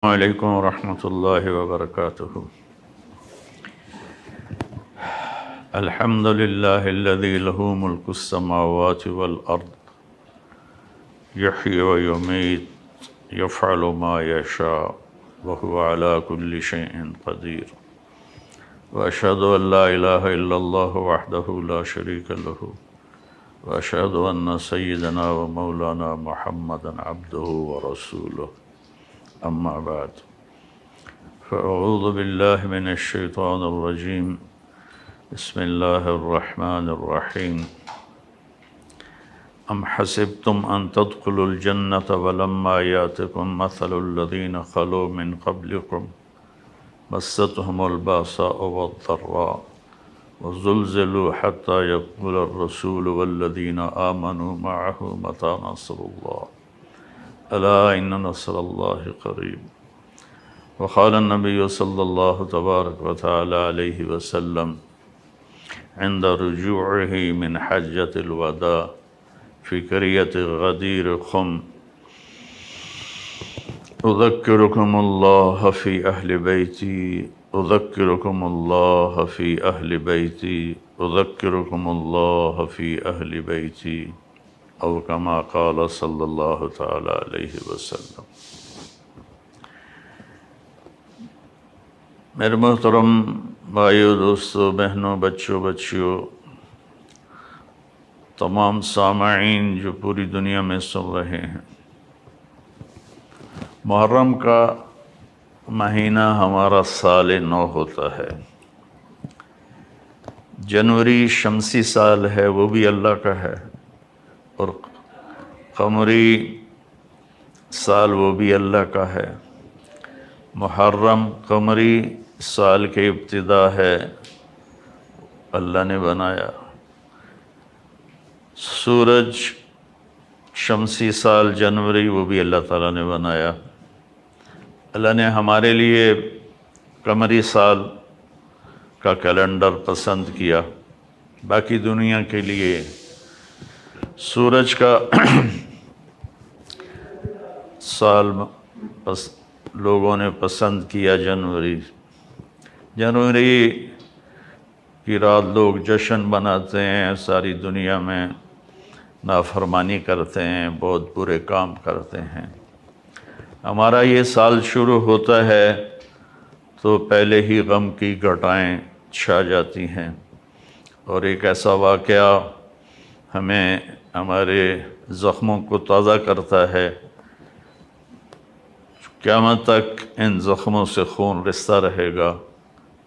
علیکم ورحمۃ اللہ وبرکاتہ۔ الحمد للہ الذی لہ ملک السماوات والارض یحیی ویمیت یفعل ما یشاء وہو علی کل شیء قدیر، واشہد ان لا الہ الا اللہ وحدہ لا شریک لہ، واشہد ان سیدنا ومولانا محمدا عبدہ ورسولہ، اما بعد فاعوذ باللہ من الشیطان الرجیم، بسم اللہ الرحمن الرحیم۔ ام حسبتم ان تدخلوا الجنة ولما یاتکم مثل الذین خلوا من قبلکم مستهم الباساء والضراء وزلزلوا حتى يقول الرسول والذین آمنوا معه متى نصر اللہ الا ان نصر اللہ قریب۔ وقال النبی صلی اللہ تبارک وتعالی علیہ وسلم عند رجوعه من حجۃ الوداع فی قریۃ غدیر خم، اذکرکم اللہ فی اہل بیتی، اذکرکم اللہ فی اہل بیتی، اذکرکم اللہ فی اہل بیتی، او کما قال صلی اللہ تعالی علیہ وسلم۔ میرے محترم بھائیو، دوستو، بہنوں، بچوں، بچیوں، تمام سامعین جو پوری دنیا میں سن رہے ہیں، محرم کا مہینہ ہمارا سال نو ہوتا ہے۔ جنوری شمسی سال ہے، وہ بھی اللہ کا ہے، اور قمری سال وہ بھی اللہ کا ہے۔ محرم قمری سال کی ابتدا ہے، اللہ نے بنایا۔ سورج شمسی سال جنوری وہ بھی اللہ تعالیٰ نے بنایا۔ اللہ نے ہمارے لیے قمری سال کا کیلنڈر پسند کیا، باقی دنیا کے لیے سورج کا سال لوگوں نے پسند کیا جنوری کی رات لوگ جشن مناتے ہیں، ساری دنیا میں نافرمانی کرتے ہیں، بہت برے کام کرتے ہیں۔ ہمارا یہ سال شروع ہوتا ہے تو پہلے ہی غم کی گھٹائیں چھا جاتی ہیں، اور ایک ایسا واقعہ ہمیں ہمارے زخموں کو تازہ کرتا ہے۔ قیامت تک ان زخموں سے خون رستا رہے گا،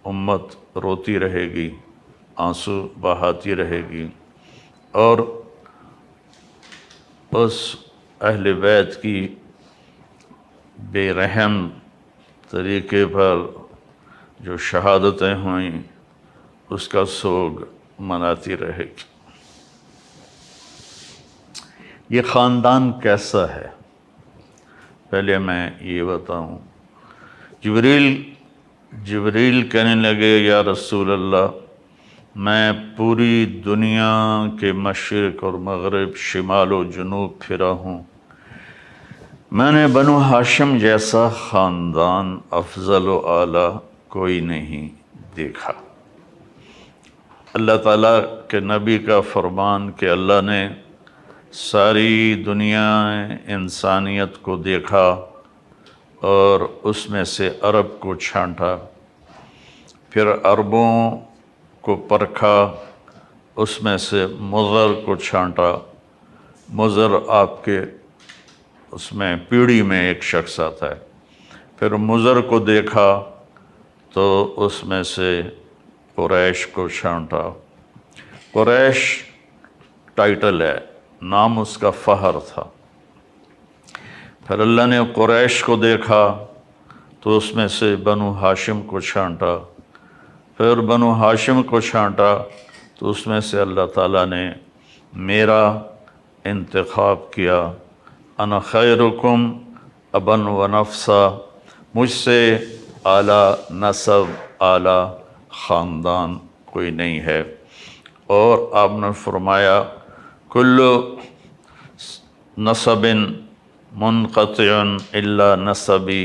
امت روتی رہے گی، آنسو بہاتی رہے گی، اور اس اہل بیت کی بے رحم طریقے پر جو شہادتیں ہوئیں اس کا سوگ مناتی رہے گی۔ یہ خاندان کیسا ہے؟ پہلے میں یہ بتاؤں۔ جبریل کہنے لگے، یا رسول اللہ، میں پوری دنیا کے مشرق اور مغرب، شمال و جنوب پھرا ہوں، میں نے بنو ہاشم جیسا خاندان افضل و اعلیٰ کوئی نہیں دیکھا۔ اللہ تعالیٰ کے نبی کا فرمان کہ اللہ نے ساری دنیا انسانیت کو دیکھا اور اس میں سے عرب کو چھانٹا، پھر عربوں کو پرکھا، اس میں سے مضر کو چھانٹا۔ مضر آپ کے اس میں پیڑھی میں ایک شخص آتا ہے، پھر مضر کو دیکھا تو اس میں سے قریش کو چھانٹا۔ قریش ٹائٹل ہے، نام اس کا فہر تھا۔ پھر اللہ نے قریش کو دیکھا تو اس میں سے بنو ہاشم کو چھانٹا، پھر بنو ہاشم کو چھانٹا تو اس میں سے اللہ تعالیٰ نے میرا انتخاب کیا۔ انا خیرکم ابا و نفسا، مجھ سے اعلیٰ نسب، اعلیٰ خاندان کوئی نہیں ہے۔ اور آپ نے فرمایا، کل نسب منقطع الا نسبی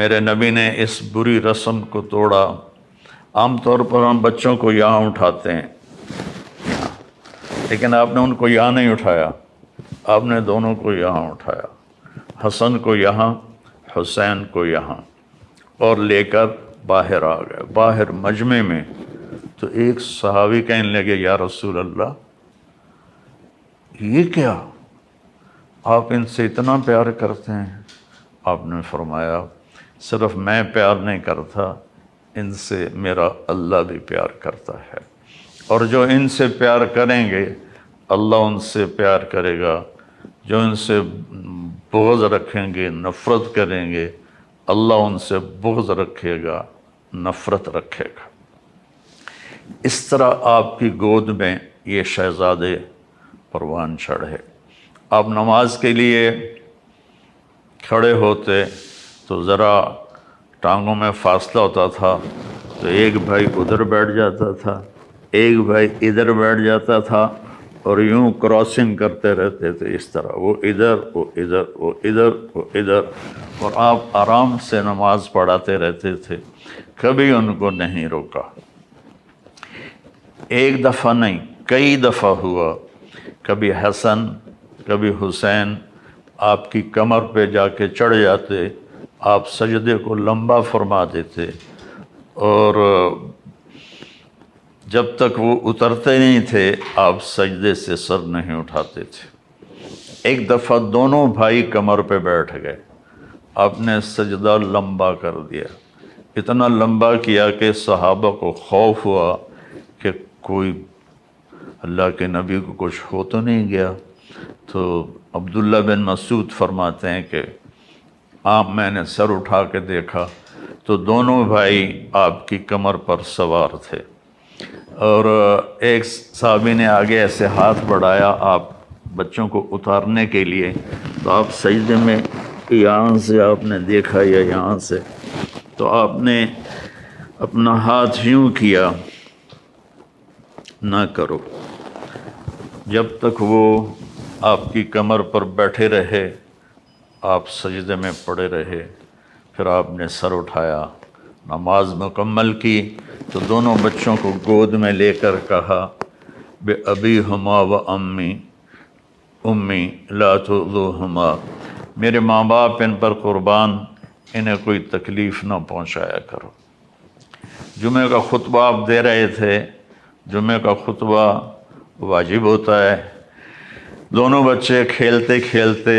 میرے نبی نے اس بری رسم کو توڑا۔ عام طور پر ہم بچوں کو یہاں اٹھاتے ہیں، لیکن آپ نے ان کو یہاں نہیں اٹھایا، آپ نے دونوں کو یہاں اٹھایا، حسن کو یہاں، حسین کو یہاں، اور لے کر باہر آ گئے۔ باہر مجمع میں تو ایک صحابی کہنے لگے یا رسول اللہ یہ کیا، آپ ان سے اتنا پیار کرتے ہیں؟ آپ نے فرمایا صرف میں پیار نہیں کرتا، ان سے میرا اللہ بھی پیار کرتا ہے، اور جو ان سے پیار کریں گے اللہ ان سے پیار کرے گا، جو ان سے بغض رکھیں گے، نفرت کریں گے، اللہ ان سے بغض رکھے گا، نفرت رکھے گا۔ اس طرح آپ کی گود میں یہ شہزادے پروان چڑھے۔ آپ نماز کے لیے کھڑے ہوتے تو ذرا ٹانگوں میں فاصلہ ہوتا تھا، تو ایک بھائی ادھر بیٹھ جاتا تھا، ایک بھائی ادھر بیٹھ جاتا تھا، اور یوں کراسنگ کرتے رہتے تھے، اس طرح وہ ادھر وہ ادھر وہ ادھر وہ ادھر، اور آپ آرام سے نماز پڑھاتے رہتے تھے، کبھی ان کو نہیں روکا۔ ایک دفعہ نہیں، کئی دفعہ ہوا، کبھی حسن کبھی حسین آپ کی کمر پہ جا کے چڑھ جاتے، آپ سجدے کو لمبا فرما دیتے، اور جب تک وہ اترتے نہیں تھے آپ سجدے سے سر نہیں اٹھاتے تھے۔ ایک دفعہ دونوں بھائی کمر پہ بیٹھ گئے، آپ نے سجدہ لمبا کر دیا، اتنا لمبا کیا کہ صحابہ کو خوف ہوا کہ کوئی اللہ کے نبی کو کچھ ہو تو نہیں گیا۔ تو عبداللہ بن مسعود فرماتے ہیں کہ میں نے سر اٹھا کے دیکھا تو دونوں بھائی آپ کی کمر پر سوار تھے، اور ایک صحابی نے آگے ایسے ہاتھ بڑھایا آپ بچوں کو اتارنے کے لیے، تو آپ سجدے میں یہاں سے آپ نے دیکھا یا یہاں سے، تو آپ نے اپنا ہاتھ یوں کیا، نہ کرو، جب تک وہ آپ کی کمر پر بیٹھے رہے آپ سجدے میں پڑے رہے، پھر آپ نے سر اٹھایا، نماز مکمل کی، تو دونوں بچوں کو گود میں لے کر کہا بِأَبِيهُمَا وَأُمِّي امی لا تؤذوهما، میرے ماں باپ ان پر قربان، انہیں کوئی تکلیف نہ پہنچایا کرو۔ جمعہ کا خطبہ آپ دے رہے تھے، جمعہ کا خطبہ واجب ہوتا ہے، دونوں بچے کھیلتے کھیلتے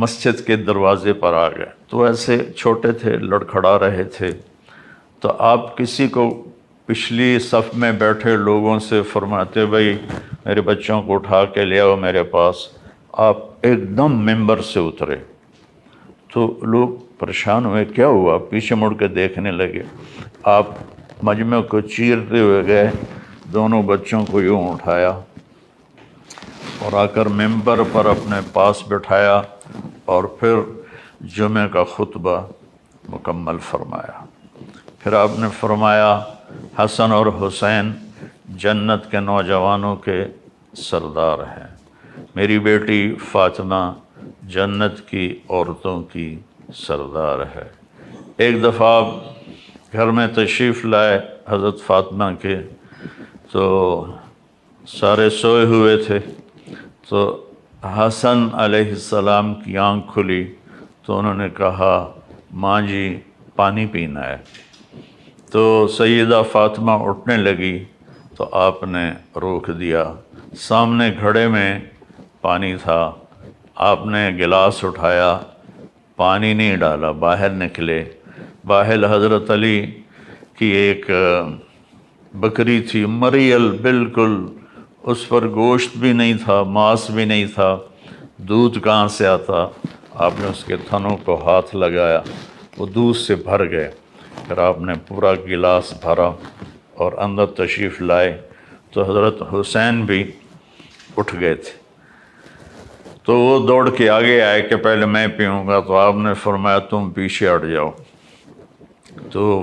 مسجد کے دروازے پر آ گئے، تو ایسے چھوٹے تھے، لڑکھڑا رہے تھے، تو آپ کسی کو پچھلی صف میں بیٹھے لوگوں سے فرماتے بھائی میرے بچوں کو اٹھا کے لے آؤ میرے پاس، آپ ایک دم ممبر سے اترے، تو لوگ پریشان ہوئے کیا ہوا، پیچھے مڑ کے دیکھنے لگے، آپ مجمع کو چیرتے ہوئے گئے، دونوں بچوں کو یوں اٹھایا اور آ کر ممبر پر اپنے پاس بٹھایا، اور پھر جمعہ کا خطبہ مکمل فرمایا۔ پھر آپ نے فرمایا حسن اور حسین جنت کے نوجوانوں کے سردار ہیں، میری بیٹی فاطمہ جنت کی عورتوں کی سردار ہے۔ ایک دفعہ آپ گھر میں تشریف لائے حضرت فاطمہ کے، تو سارے سوئے ہوئے تھے، تو حسن علیہ السلام کی آنکھ کھلی تو انہوں نے کہا ماں جی پانی پینا ہے، تو سیدہ فاطمہ اٹھنے لگی تو آپ نے روک دیا، سامنے گھڑے میں پانی تھا، آپ نے گلاس اٹھایا، پانی نہیں ڈالا، باہر نکلے، باہر حضرت علی کی ایک بکری تھی مریل بالکل، اس پر گوشت بھی نہیں تھا، ماس بھی نہیں تھا، دودھ کہاں سے آتا، آپ نے اس کے تھنوں کو ہاتھ لگایا، وہ دودھ سے بھر گئے، پھر آپ نے پورا گلاس بھرا اور اندر تشریف لائے، تو حضرت حسین بھی اٹھ گئے تھے، تو وہ دوڑ کے آگے آئے کہ پہلے میں پیوں گا، تو آپ نے فرمایا تم پیچھے ہٹ جاؤ، تو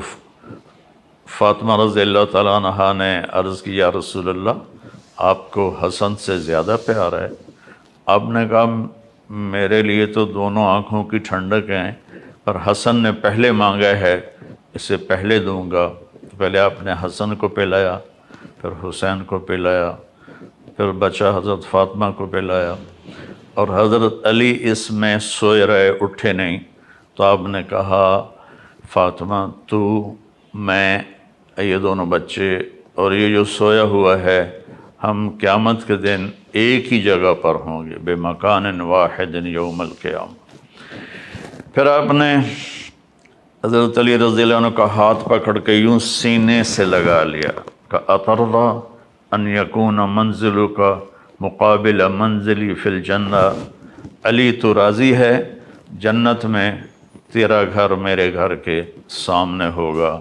فاطمہ رضی اللہ تعالیٰ عنہا نے عرض کی یا رسول اللہ آپ کو حسن سے زیادہ پیار ہے؟ آپ نے کہا میرے لیے تو دونوں آنکھوں کی ٹھنڈک ہیں، اور حسن نے پہلے مانگا ہے، اسے پہلے دوں گا۔ تو پہلے آپ نے حسن کو پلایا، پھر حسین کو پلایا، پھر بچہ حضرت فاطمہ کو پلایا، اور حضرت علی اس میں سوئے رہے، اٹھے نہیں۔ تو آپ نے کہا فاطمہ تو، میں، یہ دونوں بچے اور یہ جو سویا ہوا ہے، ہم قیامت کے دن ایک ہی جگہ پر ہوں گے، بے مکان واحد یوم القیامہ۔ پھر آپ نے حضرت علی رضی اللہ عنہ کا ہاتھ پکڑ کے یوں سینے سے لگا لیا کہ اترضی ان یکون منزلک مقابل منزلی فی الجنہ، علی تو راضی ہے جنت میں تیرا گھر میرے گھر کے سامنے ہوگا؟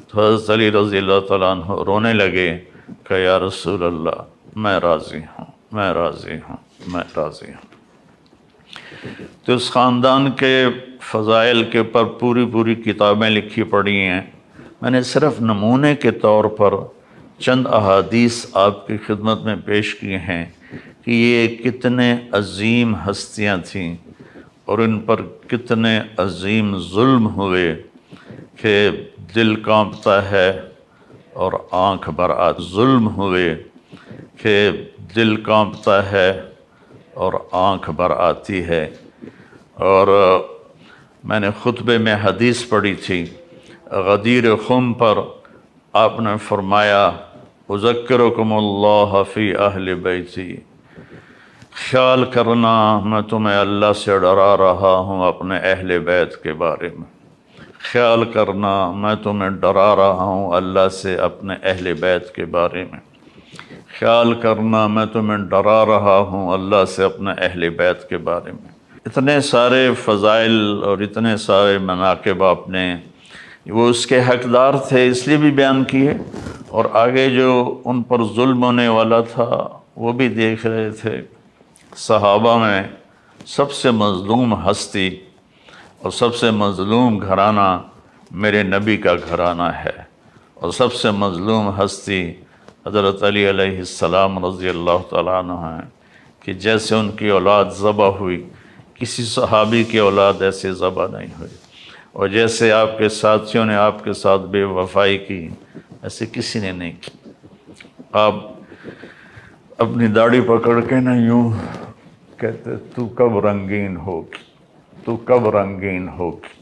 تو حضرت علی رضی اللہ تعالیٰ عنہ رونے لگے کہ یا رسول اللہ میں راضی ہوں، میں راضی ہوں، میں راضی ہوں۔ تو اس خاندان کے فضائل کے پر پوری کتابیں لکھی پڑی ہیں۔ میں نے صرف نمونے کے طور پر چند احادیث آپ کی خدمت میں پیش کی ہیں کہ یہ کتنے عظیم ہستیاں تھیں اور ان پر کتنے عظیم ظلم ہوئے کہ دل کانپتا ہے اور آنکھ بر آتی، ظلم ہوئے کہ دل کانپتا ہے اور آنکھ بر آتی ہے۔ اور میں نے خطبے میں حدیث پڑھی تھی، غدیر خم پر آپ نے فرمایا اذکرکم اللہ فی اہل بیتی، خیال کرنا میں تمہیں اللہ سے ڈرا رہا ہوں اپنے اہل بیت کے بارے میں، خیال کرنا میں تمہیں ڈرا رہا ہوں اللہ سے اپنے اہل بیت کے بارے میں، خیال کرنا میں تمہیں ڈرا رہا ہوں اللہ سے اپنے اہل بیت کے بارے میں۔ اتنے سارے فضائل اور اتنے سارے مناقب آپ نے، وہ اس کے حقدار تھے اس لیے بھی بیان کیے، اور آگے جو ان پر ظلم ہونے والا تھا وہ بھی دیکھ رہے تھے۔ صحابہ میں سب سے مظلوم ہستی اور سب سے مظلوم گھرانہ میرے نبی کا گھرانہ ہے، اور سب سے مظلوم ہستی حضرت علی علیہ السلام رضی اللہ تعالیٰ عنہ ہیں، کہ جیسے ان کی اولاد ذبح ہوئی، کسی صحابی کی اولاد ایسے ذبح نہیں ہوئی، اور جیسے آپ کے ساتھیوں نے آپ کے ساتھ بے وفائی کی ایسے کسی نے نہیں کی۔ آپ اپنی داڑھی پکڑ کے نہ یوں کہتے تو کب رنگین ہوگی، تو کب رنگین ہوگی،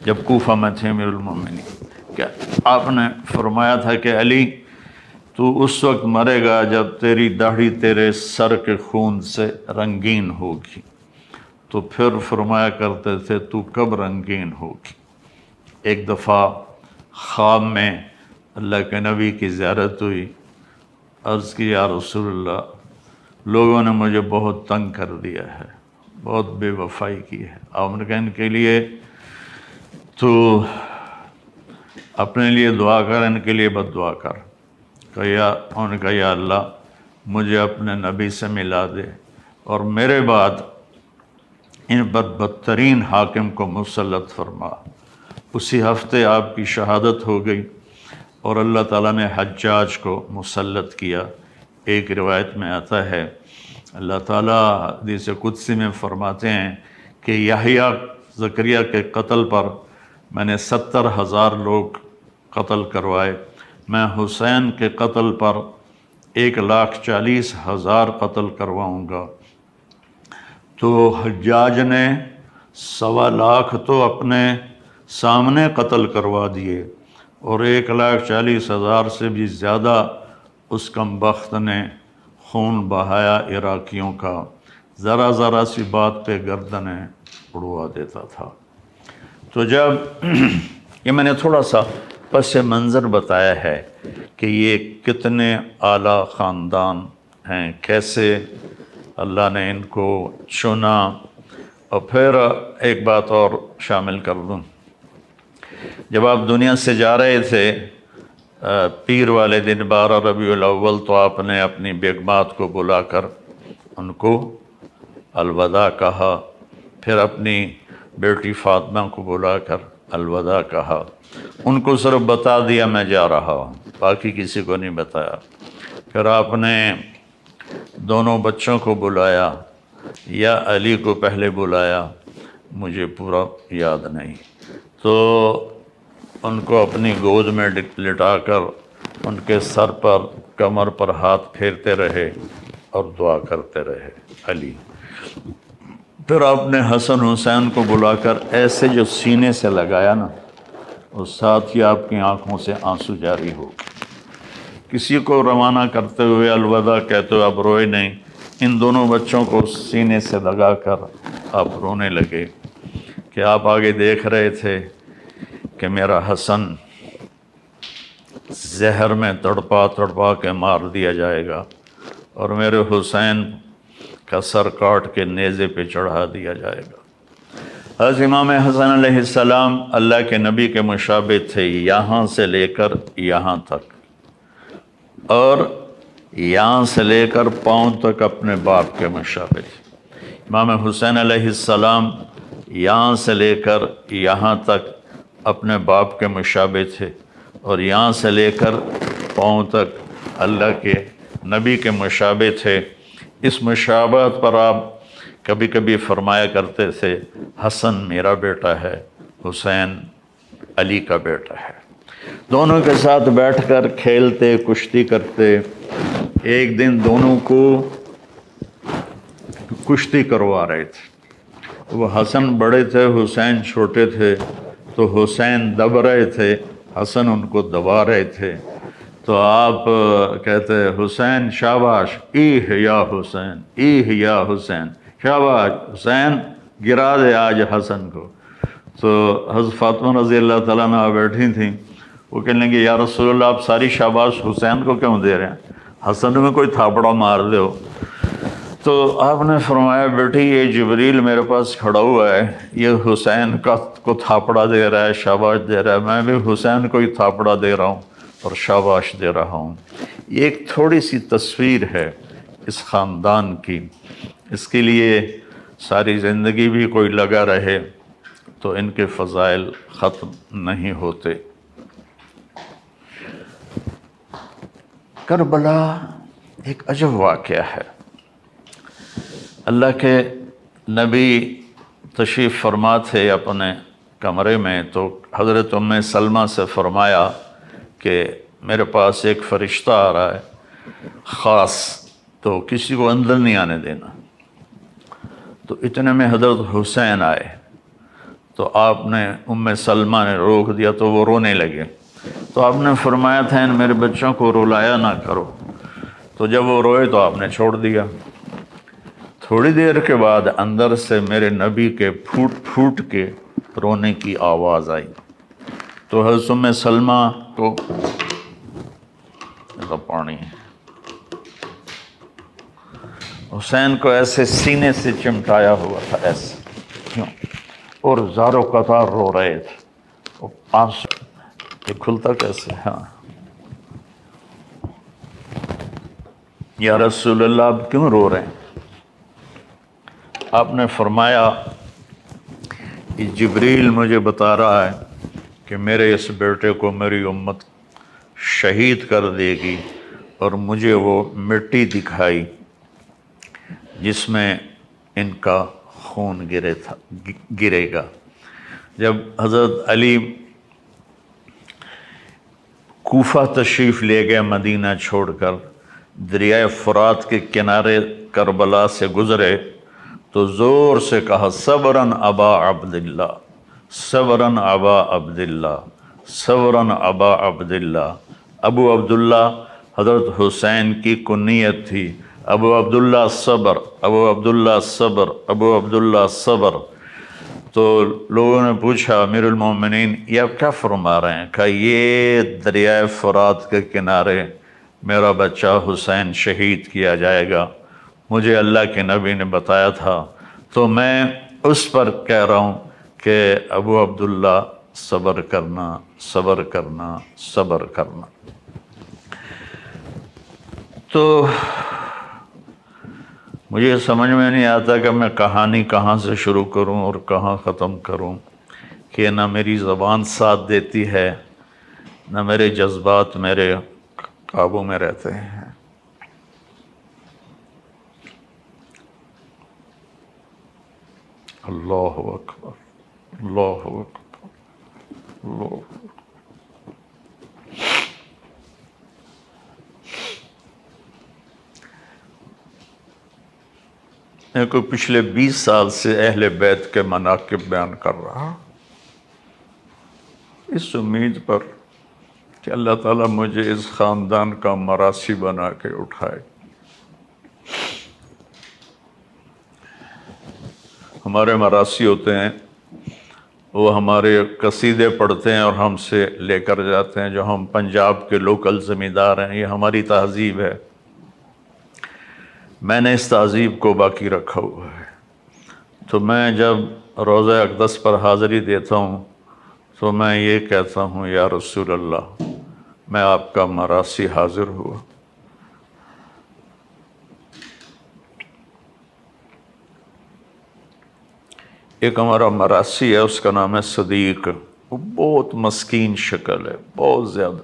جب کوفہ میں تھے امیر المومنین، کہ آپ نے فرمایا تھا کہ علی تو اس وقت مرے گا جب تیری داڑھی تیرے سر کے خون سے رنگین ہوگی، تو پھر فرمایا کرتے تھے تو کب رنگین ہوگی۔ ایک دفعہ خواب میں اللہ کے نبی کی زیارت ہوئی، عرض کی یا رسول اللہ لوگوں نے مجھے بہت تنگ کر دیا ہے، بہت بے وفائی کی ہے، آپ نے کہا ان کے لیے تو اپنے لیے دعا کر، ان کے لیے بد دعا کر۔ انہوں نے کہا یا اللہ مجھے اپنے نبی سے ملا دے اور میرے بعد ان بدترین حاکم کو مسلط فرما۔ اسی ہفتے آپ کی شہادت ہو گئی اور اللہ تعالیٰ نے حجاج کو مسلط کیا۔ ایک روایت میں آتا ہے اللہ تعالیٰ حدیث قدسی میں فرماتے ہیں کہ یحییٰ زکریا کے قتل پر میں نے 70,000 لوگ قتل کروائے، میں حسین کے قتل پر 1,40,000 قتل کرواؤں گا۔ تو حجاج نے 1.25 تو اپنے سامنے قتل کروا دیے، اور 1,40,000 سے بھی زیادہ اس کمبخت نے خون بہایا عراقیوں کا، ذرا ذرا سی بات پہ گردنیں اڑوا دیتا تھا۔ تو جب یہ میں نے تھوڑا سا پس منظر بتایا ہے کہ یہ کتنے اعلیٰ خاندان ہیں، کیسے اللہ نے ان کو چنا۔ اور پھر ایک بات اور شامل کر دوں، جب آپ دنیا سے جا رہے تھے پیر والے دن 12 ربیع الاول، تو آپ نے اپنی بیگمات کو بلا کر ان کو الوداع کہا، پھر اپنی بیٹی فاطمہ کو بلا کر الوداع کہا، ان کو صرف بتا دیا میں جا رہا ہوں، باقی کسی کو نہیں بتایا۔ پھر آپ نے دونوں بچوں کو بلایا، یا علی کو پہلے بلایا، مجھے پورا یاد نہیں۔ تو ان کو اپنی گود میں لٹا کر ان کے سر پر کمر پر ہاتھ پھیرتے رہے اور دعا کرتے رہے علی۔ پھر آپ نے حسن حسین کو بلا کر ایسے جو سینے سے لگایا نا، اور ساتھ ہی آپ کی آنکھوں سے آنسو جاری ہو گئے۔ کسی کو روانہ کرتے ہوئے الوداع کہتے ہوئے آپ روئے نہیں، ان دونوں بچوں کو سینے سے لگا کر آپ رونے لگے کہ آپ آگے دیکھ رہے تھے کہ میرا حسن زہر میں تڑپا تڑپا کے مار دیا جائے گا اور میرے حسین کا سر کاٹ کے نیزے پہ چڑھا دیا جائے گا۔ حضرت امام حسن علیہ السلام اللہ کے نبی کے مشابہ تھے، یہاں سے لے کر یہاں تک، اور یہاں سے لے کر پاؤں تک اپنے باپ کے مشابہ تھے۔ امام حسین علیہ السلام یہاں سے لے کر یہاں تک اپنے باپ کے مشابہ تھے، اور یہاں سے لے کر پاؤں تک اللہ کے نبی کے مشابہ تھے۔ اس مشابہت پر آپ کبھی کبھی فرمایا کرتے تھے حسن میرا بیٹا ہے، حسین علی کا بیٹا ہے۔ دونوں کے ساتھ بیٹھ کر کھیلتے، کشتی کرتے۔ ایک دن دونوں کو کشتی کروا رہے تھے، وہ حسن بڑے تھے، حسین چھوٹے تھے، تو حسین دب رہے تھے، حسن ان کو دبا رہے تھے۔ تو آپ کہتے حسین شاباش، ایہ یا حسین، ایہ یا حسین، شاباش حسین، گرا دے آج حسن کو۔ تو حضرت فاطمہ رضی اللہ تعالیٰ عنہ بیٹھی تھیں، وہ کہنے لگے یا رسول اللہ آپ ساری شاباش حسین کو کیوں دے رہے ہیں، حسن میں کوئی تھاپڑا مار دے ہو۔ تو آپ نے فرمایا بیٹی یہ جبریل میرے پاس کھڑا ہوا ہے، یہ حسین کو تھاپڑا دے رہا ہے، شاباش دے رہا ہے، میں بھی حسین کو ہی تھاپڑا دے رہا ہوں اور شاباش دے رہا ہوں۔ یہ ایک تھوڑی سی تصویر ہے اس خاندان کی، اس کے لیے ساری زندگی بھی کوئی لگا رہے تو ان کے فضائل ختم نہیں ہوتے۔ کربلا ایک عجب واقعہ ہے۔ اللہ کے نبی تشریف فرما تھے اپنے کمرے میں، تو حضرت ام سلمہ سے فرمایا کہ میرے پاس ایک فرشتہ آ رہا ہے خاص، تو کسی کو اندر نہیں آنے دینا۔ تو اتنے میں حضرت حسین آئے، تو آپ نے ام سلمہ نے روک دیا تو وہ رونے لگے، تو آپ نے فرمایا تھا ان میرے بچوں کو رلایا نہ کرو، تو جب وہ روئے تو آپ نے چھوڑ دیا۔ تھوڑی دیر کے بعد اندر سے میرے نبی کے پھوٹ پھوٹ کے رونے کی آواز آئی، تو حضرت ام سلمہ کو پانی حسین کو ایسے سینے سے چمٹایا ہوا تھا، ایسے کیوں، اور زاروں قطار رو رہے تھے، وہ آنسو یہ کھلتا کیسے، ہاں یا رسول اللہ آپ کیوں رو رہے ہیں؟ آپ نے فرمایا کہ جبریل مجھے بتا رہا ہے کہ میرے اس بیٹے کو میری امت شہید کر دے گی، اور مجھے وہ مٹی دکھائی جس میں ان کا خون گرے گا۔ جب حضرت علی کوفہ تشریف لے گئے مدینہ چھوڑ کر، دریائے فرات کے کنارے کربلا سے گزرے تو زور سے کہا صبراً ابا عبداللہ، صبراً ابا عبداللہ، صبراً ابا عبداللہ۔ ابو عبداللہ حضرت حسین کی کنیت تھی، ابو عبداللہ صبر، ابو عبداللہ صبر، ابو عبداللہ صبر۔ تو لوگوں نے پوچھا امیر المومنین یہ آپ کیا فرما رہے ہیں؟ کہا یہ دریائے فرات کے کنارے میرا بچہ حسین شہید کیا جائے گا، مجھے اللہ کے نبی نے بتایا تھا، تو میں اس پر کہہ رہا ہوں کہ ابو عبداللہ صبر کرنا، صبر کرنا، صبر کرنا۔ تو مجھے سمجھ میں نہیں آتا کہ میں کہانی کہاں سے شروع کروں اور کہاں ختم کروں، کہ نہ میری زبان ساتھ دیتی ہے، نہ میرے جذبات میرے قابو میں رہتے ہیں۔ اللہ اکبر، اللہ اکبر، اللہ اکبر۔ میں کو پچھلے 20 سال سے اہل بیت کے مناقب بیان کر رہا، اس امید پر کہ اللہ تعالیٰ مجھے اس خاندان کا مراثی بنا کے اٹھائے۔ ہمارے مراثی ہوتے ہیں، وہ ہمارے قصیدے پڑھتے ہیں اور ہم سے لے کر جاتے ہیں، جو ہم پنجاب کے لوکل زمیندار ہیں، یہ ہماری تہذیب ہے۔ میں نے اس تہذیب کو باقی رکھا ہوا ہے، تو میں جب روضہ اقدس پر حاضری دیتا ہوں تو میں یہ کہتا ہوں، یا رسول اللہ، میں آپ کا مراثی حاضر ہوا۔ ایک ہمارا مراثی ہے، اس کا نام ہے صدیق، وہ بہت مسکین شکل ہے، بہت زیادہ۔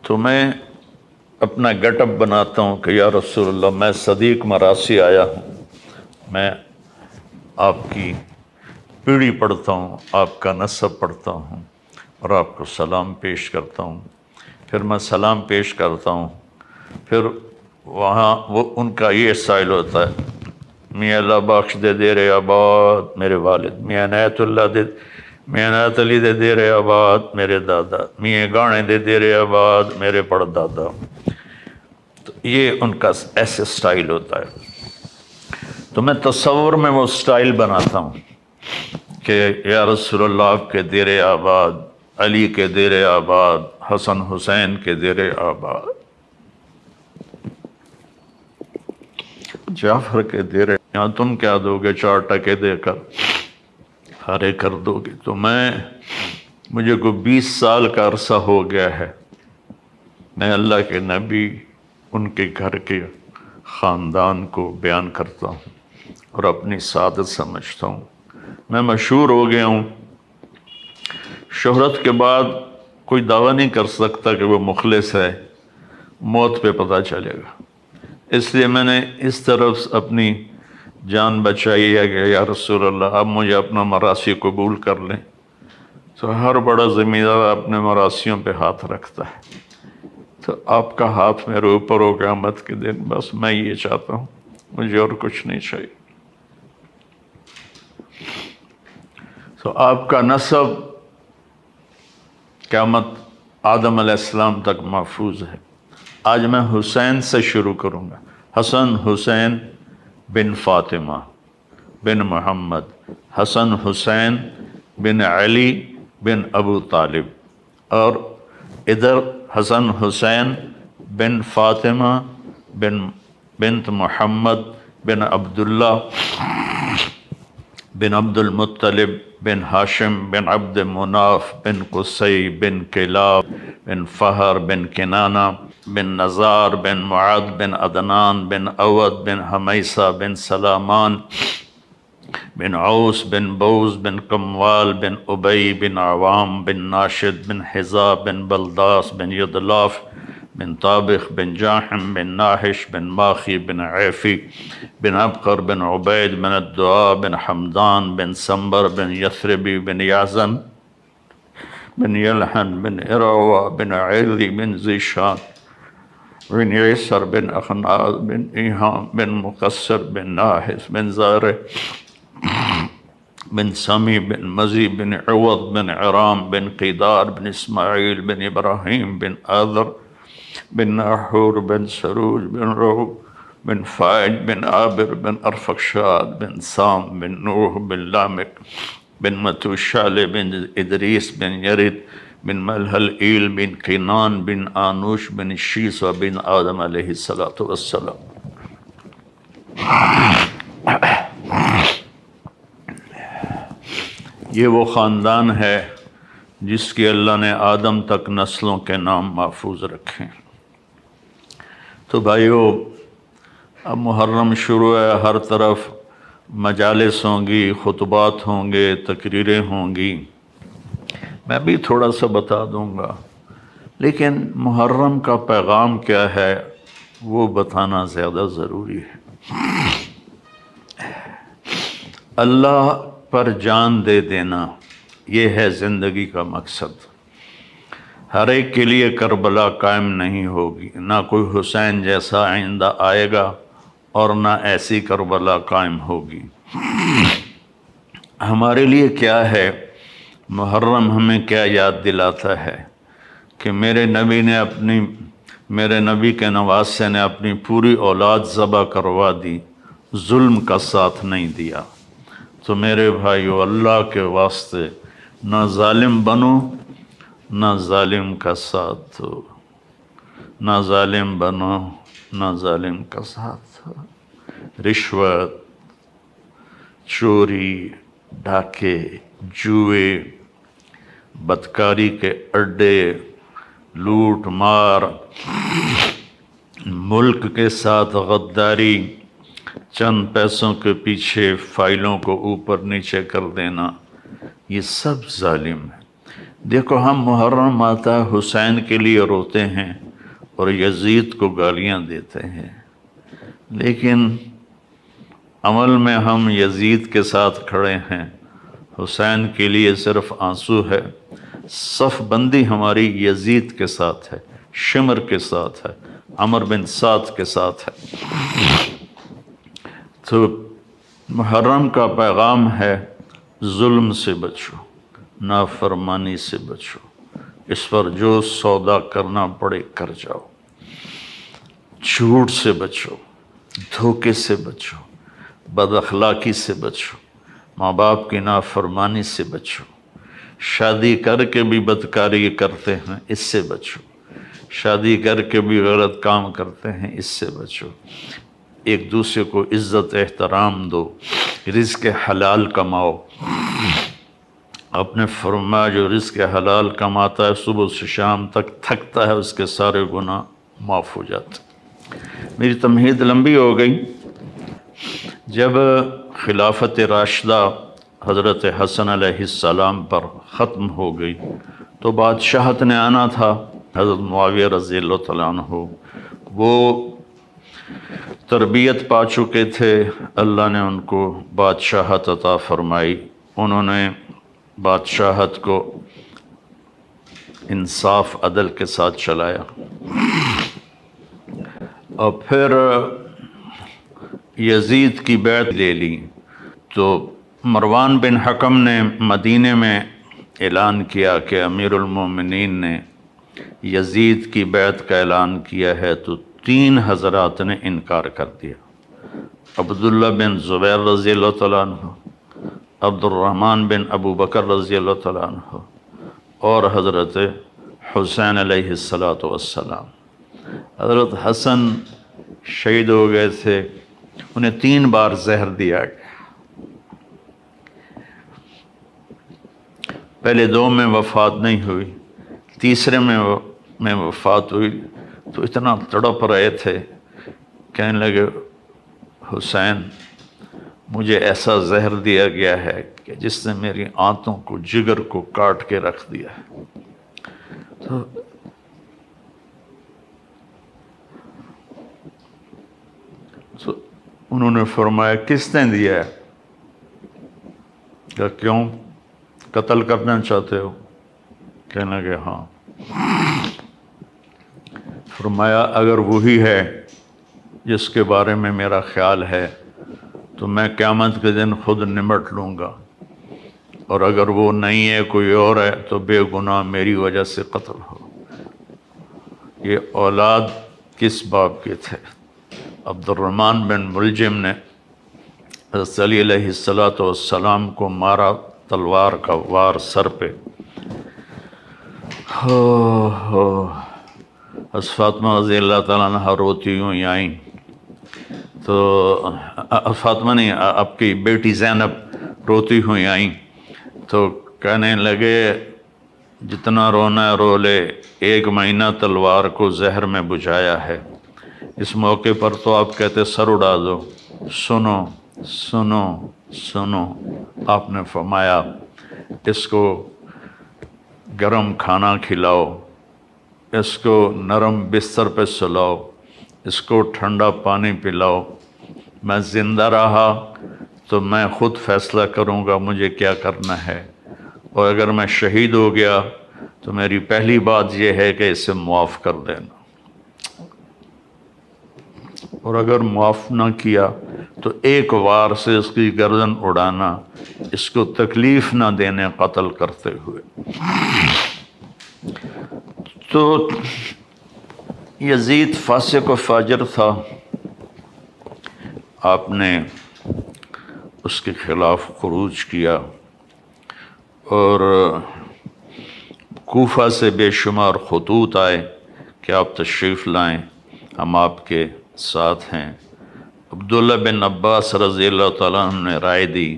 تو میں اپنا گیٹ اپ بناتا ہوں کہ یا رسول اللہ، میں صدیق مراثی آیا ہوں، میں آپ کی پیڑھی پڑھتا ہوں، آپ کا نسب پڑھتا ہوں اور آپ کو سلام پیش کرتا ہوں۔ پھر میں سلام پیش کرتا ہوں، پھر وہاں وہ ان کا یہ سائل ہوتا ہے، میاں اللہ بخش دے دیر آباد میرے والد، میاں عنایت علی دے دیر آباد میرے دادا، میاں گانے دے دیر آباد میرے پڑدادا۔ تو یہ ان کا ایسے سٹائل ہوتا ہے۔ تو میں تصور میں وہ سٹائل بناتا ہوں کہ یا رسول اللہ، آپ کے دیر آباد، علی کے دیر آباد، حسن حسین کے دیر آباد، جعفر کے دیر، یہاں تم کیا دو گے 4 ٹکے دے کر ہارے کر دو گے۔ تو مجھے کو 20 سال کا عرصہ ہو گیا ہے، میں اللہ کے نبی، ان کے گھر کے خاندان کو بیان کرتا ہوں اور اپنی سعادت سمجھتا ہوں۔ میں مشہور ہو گیا ہوں، شہرت کے بعد کوئی دعویٰ نہیں کر سکتا کہ وہ مخلص ہے، موت پہ پتہ چلے گا۔ اس لیے میں نے اس طرف اپنی جان بچائی ہے کہ یا رسول اللہ، آپ مجھے اپنا مراثی قبول کر لیں۔ تو ہر بڑا زمیندار اپنے مراسیوں پہ ہاتھ رکھتا ہے، تو آپ کا ہاتھ میرے اوپر ہو قیامت کے دن، بس میں یہ چاہتا ہوں، مجھے اور کچھ نہیں چاہیے۔ تو آپ کا نسب قیامت آدم علیہ السلام تک محفوظ ہے۔ آج میں حسین سے شروع کروں گا، حسن حسین بن فاطمہ بن محمد، حسن حسین بن علی بن ابو طالب، اور ادھر حسن حسین بن فاطمہ بنت محمد بن عبداللہ بن عبد المطلب بن ہاشم بن عبد مناف بن قصی بن کلاب بن فہر بن کنانہ بن نزار بن معد بن عدنان بن اود بن حمیسہ بن سلامان بن عوس بن بوز بن کموال بن ابی بن عوام بن ناشد بن حذا بن بلداس بن یدلاف بن طابخ بن جاحم بن ناحش بن ماخی بن عیفی بن عبقر بن عبید بن الدعاء بن حمدان بن سنبر بن یثربی بن یعزن بن یلحن بن اروہ بن عیلی بن زیشان بن عیسر بن اخناز بن ایہام بن مقصر بن ناحس بن زارع بن سمی بن مزی بن عوض بن عرام بن قیدار بن اسماعیل بن ابراہیم بن آذر بن ناحور بن سروج بن روح بن فائج بن عابر بن ارفقشاد بن سام بن نوح بن لامک بن متوشال بن ادریس بن یرد بن ملحل ایل بن قینان بن آنوش بن شیسہ بن آدم علیہ السلام۔ یہ وہ خاندان ہے جس کی اللہ نے آدم تک نسلوں کے نام محفوظ رکھے۔ تو بھائیو، اب محرم شروع ہے، ہر طرف مجالس ہوں گی، خطبات ہوں گے، تقریریں ہوں گی، میں بھی تھوڑا سا بتا دوں گا، لیکن محرم کا پیغام کیا ہے وہ بتانا زیادہ ضروری ہے۔ اللہ پر جان دے دینا، یہ ہے زندگی کا مقصد۔ ہر ایک کے لیے کربلا قائم نہیں ہوگی، نہ کوئی حسین جیسا آئندہ آئے گا اور نہ ایسی کربلا قائم ہوگی۔ ہمارے لیے کیا ہے، محرم ہمیں کیا یاد دلاتا ہے کہ میرے نبی کے نواسے نے اپنی پوری اولاد ذبح کروا دی، ظلم کا ساتھ نہیں دیا۔ تو میرے بھائیو، اللہ کے واسطے نہ ظالم بنو، نہ ظالم کا ساتھ دو، نہ ظالم بنو، نہ ظالم کا ساتھ دو۔ رشوت، چوری، ڈاکے، جوئے، بدکاری کے اڈے، لوٹ مار، ملک کے ساتھ غداری، چند پیسوں کے پیچھے فائلوں کو اوپر نیچے کر دینا، یہ سب ظالم ہے۔ دیکھو، ہم محرم آتا حسین کے لیے روتے ہیں اور یزید کو گالیاں دیتے ہیں، لیکن عمل میں ہم یزید کے ساتھ کھڑے ہیں، حسین کے لیے صرف آنسو ہے۔ صف بندی ہماری یزید کے ساتھ ہے، شمر کے ساتھ ہے، عمر بن سعد کے ساتھ ہے۔ تو محرم کا پیغام ہے، ظلم سے بچو، نافرمانی سے بچو، اس پر جو سودا کرنا پڑے کر جاؤ، جھوٹ سے بچو، دھوکے سے بچو، بد اخلاقی سے بچو، ماں باپ کی نافرمانی سے بچو، شادی کر کے بھی بدکاری کرتے ہیں، اس سے بچو، شادی کر کے بھی غلط کام کرتے ہیں، اس سے بچو، ایک دوسرے کو عزت احترام دو، رزق حلال کماؤ۔ آپ نے فرمایا جو رزق حلال کماتا ہے صبح سے شام تک تھکتا ہے، اس کے سارے گناہ معاف ہو جاتے۔ میری تمہید لمبی ہو گئی۔ جب خلافت راشدہ حضرت حسن علیہ السلام پر ختم ہو گئی تو بادشاہت نے آنا تھا۔ حضرت معاویہ رضی اللہ تعالیٰ عنہ وہ تربیت پا چکے تھے، اللہ نے ان کو بادشاہت عطا فرمائی، انہوں نے بادشاہت کو انصاف عدل کے ساتھ چلایا، اور پھر یزید کی بیعت لے لی۔ تو مروان بن حکم نے مدینے میں اعلان کیا کہ امیر المومنین نے یزید کی بیعت کا اعلان کیا ہے، تو 3 حضرات نے انکار کر دیا۔ عبداللہ بن زبیر رضی اللہ تعالیٰ عنہ، عبد الرحمن بن ابو بکر رضی اللہ تعالیٰ عنہ، اور حضرت حسین علیہ السلام۔ حضرت حسن شہید ہو گئے تھے، انہیں 3 بار زہر دیا گیا، پہلے 2 میں وفات نہیں ہوئی، تیسرے میں وفات ہوئی تو اتنا تڑپ رہے تھے، کہنے لگے حسین مجھے ایسا زہر دیا گیا ہے کہ جس نے میری آنتوں کو، جگر کو کاٹ کے رکھ دیا ہے۔ تو انہوں نے فرمایا کس نے دیا ہے؟ کہ کیوں قتل کرنا چاہتے ہو؟ کہنے لگے ہاں۔ فرمایا اگر وہی ہے جس کے بارے میں میرا خیال ہے تو میں قیامت کے دن خود نمٹ لوں گا، اور اگر وہ نہیں ہے کوئی اور ہے تو بے گناہ میری وجہ سے قتل ہو۔ یہ اولاد کس باپ کے تھے؟ عبد الرحمن بن ملجم نے حضرت علی علیہ السلام کو مارا، تلوار کا وار سر پہ۔ فاطمہ رضی اللہ تعالیٰ عنہ روتی ہوئی آئیں، تو فاطمہ نہیں، آپ کی بیٹی زینب روتی ہوئی آئیں تو کہنے لگے جتنا رونا ہے رو لے، 1 مہینہ تلوار کو زہر میں بجھایا ہے، اس موقع پر تو آپ کہتے سر اڑا دو۔ سنو سنو سنو، آپ نے فرمایا اس کو گرم کھانا کھلاؤ، اس کو نرم بستر پہ سلاؤ، اس کو ٹھنڈا پانی پلاؤ۔ میں زندہ رہا تو میں خود فیصلہ کروں گا مجھے کیا کرنا ہے، اور اگر میں شہید ہو گیا تو میری پہلی بات یہ ہے کہ اسے معاف کر دینا، اور اگر معاف نہ کیا تو ایک وار سے اس کی گردن اڑانا، اس کو تکلیف نہ دینے قتل کرتے ہوئے۔ تو یزید فاسق و فاجر تھا، آپ نے اس کے خلاف خروج کیا، اور کوفہ سے بے شمار خطوط آئے کہ آپ تشریف لائیں، ہم آپ کے ساتھ ہیں۔ عبداللہ بن عباس رضی اللہ تعالیٰ عنہ نے رائے دی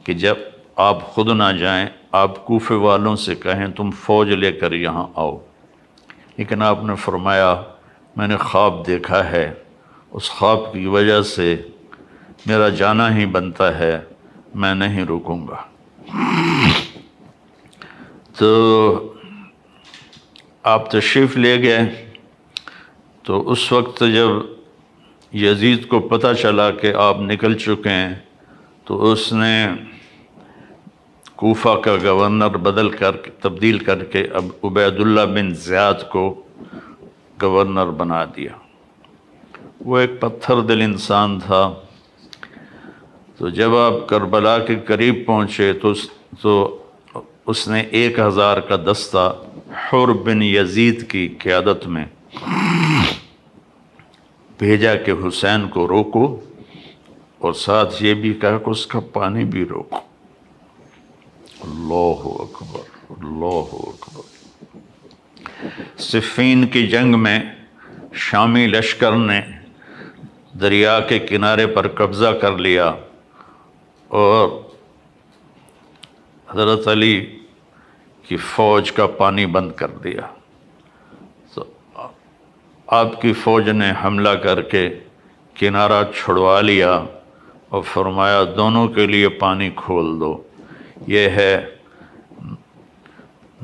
کہ جب آپ خود نہ جائیں، آپ کوفے والوں سے کہیں تم فوج لے کر یہاں آؤ، لیکن آپ نے فرمایا میں نے خواب دیکھا ہے، اس خواب کی وجہ سے میرا جانا ہی بنتا ہے، میں نہیں رکوں گا۔ تو آپ تشریف لے گئے، تو اس وقت جب یزید کو پتہ چلا کہ آپ نکل چکے ہیں، تو اس نے کوفہ کا گورنر تبدیل کر کے اب عبید اللہ بن زیاد کو گورنر بنا دیا۔ وہ ایک پتھر دل انسان تھا۔ تو جب آپ کربلا کے قریب پہنچے تو اس نے 1000 کا دستہ حر بن یزید کی قیادت میں بھیجا کہ حسین کو روکو، اور ساتھ یہ بھی کہا کہ اس کا پانی بھی روکو۔ اللہ اکبر، اللہ اکبر۔ صفین کی جنگ میں شامی لشکر نے دریا کے کنارے پر قبضہ کر لیا، اور حضرت علی کی فوج کا پانی بند کر دیا۔ تو آپ کی فوج نے حملہ کر کے کنارہ چھڑوا لیا اور فرمایا دونوں کے لیے پانی کھول دو۔ یہ ہے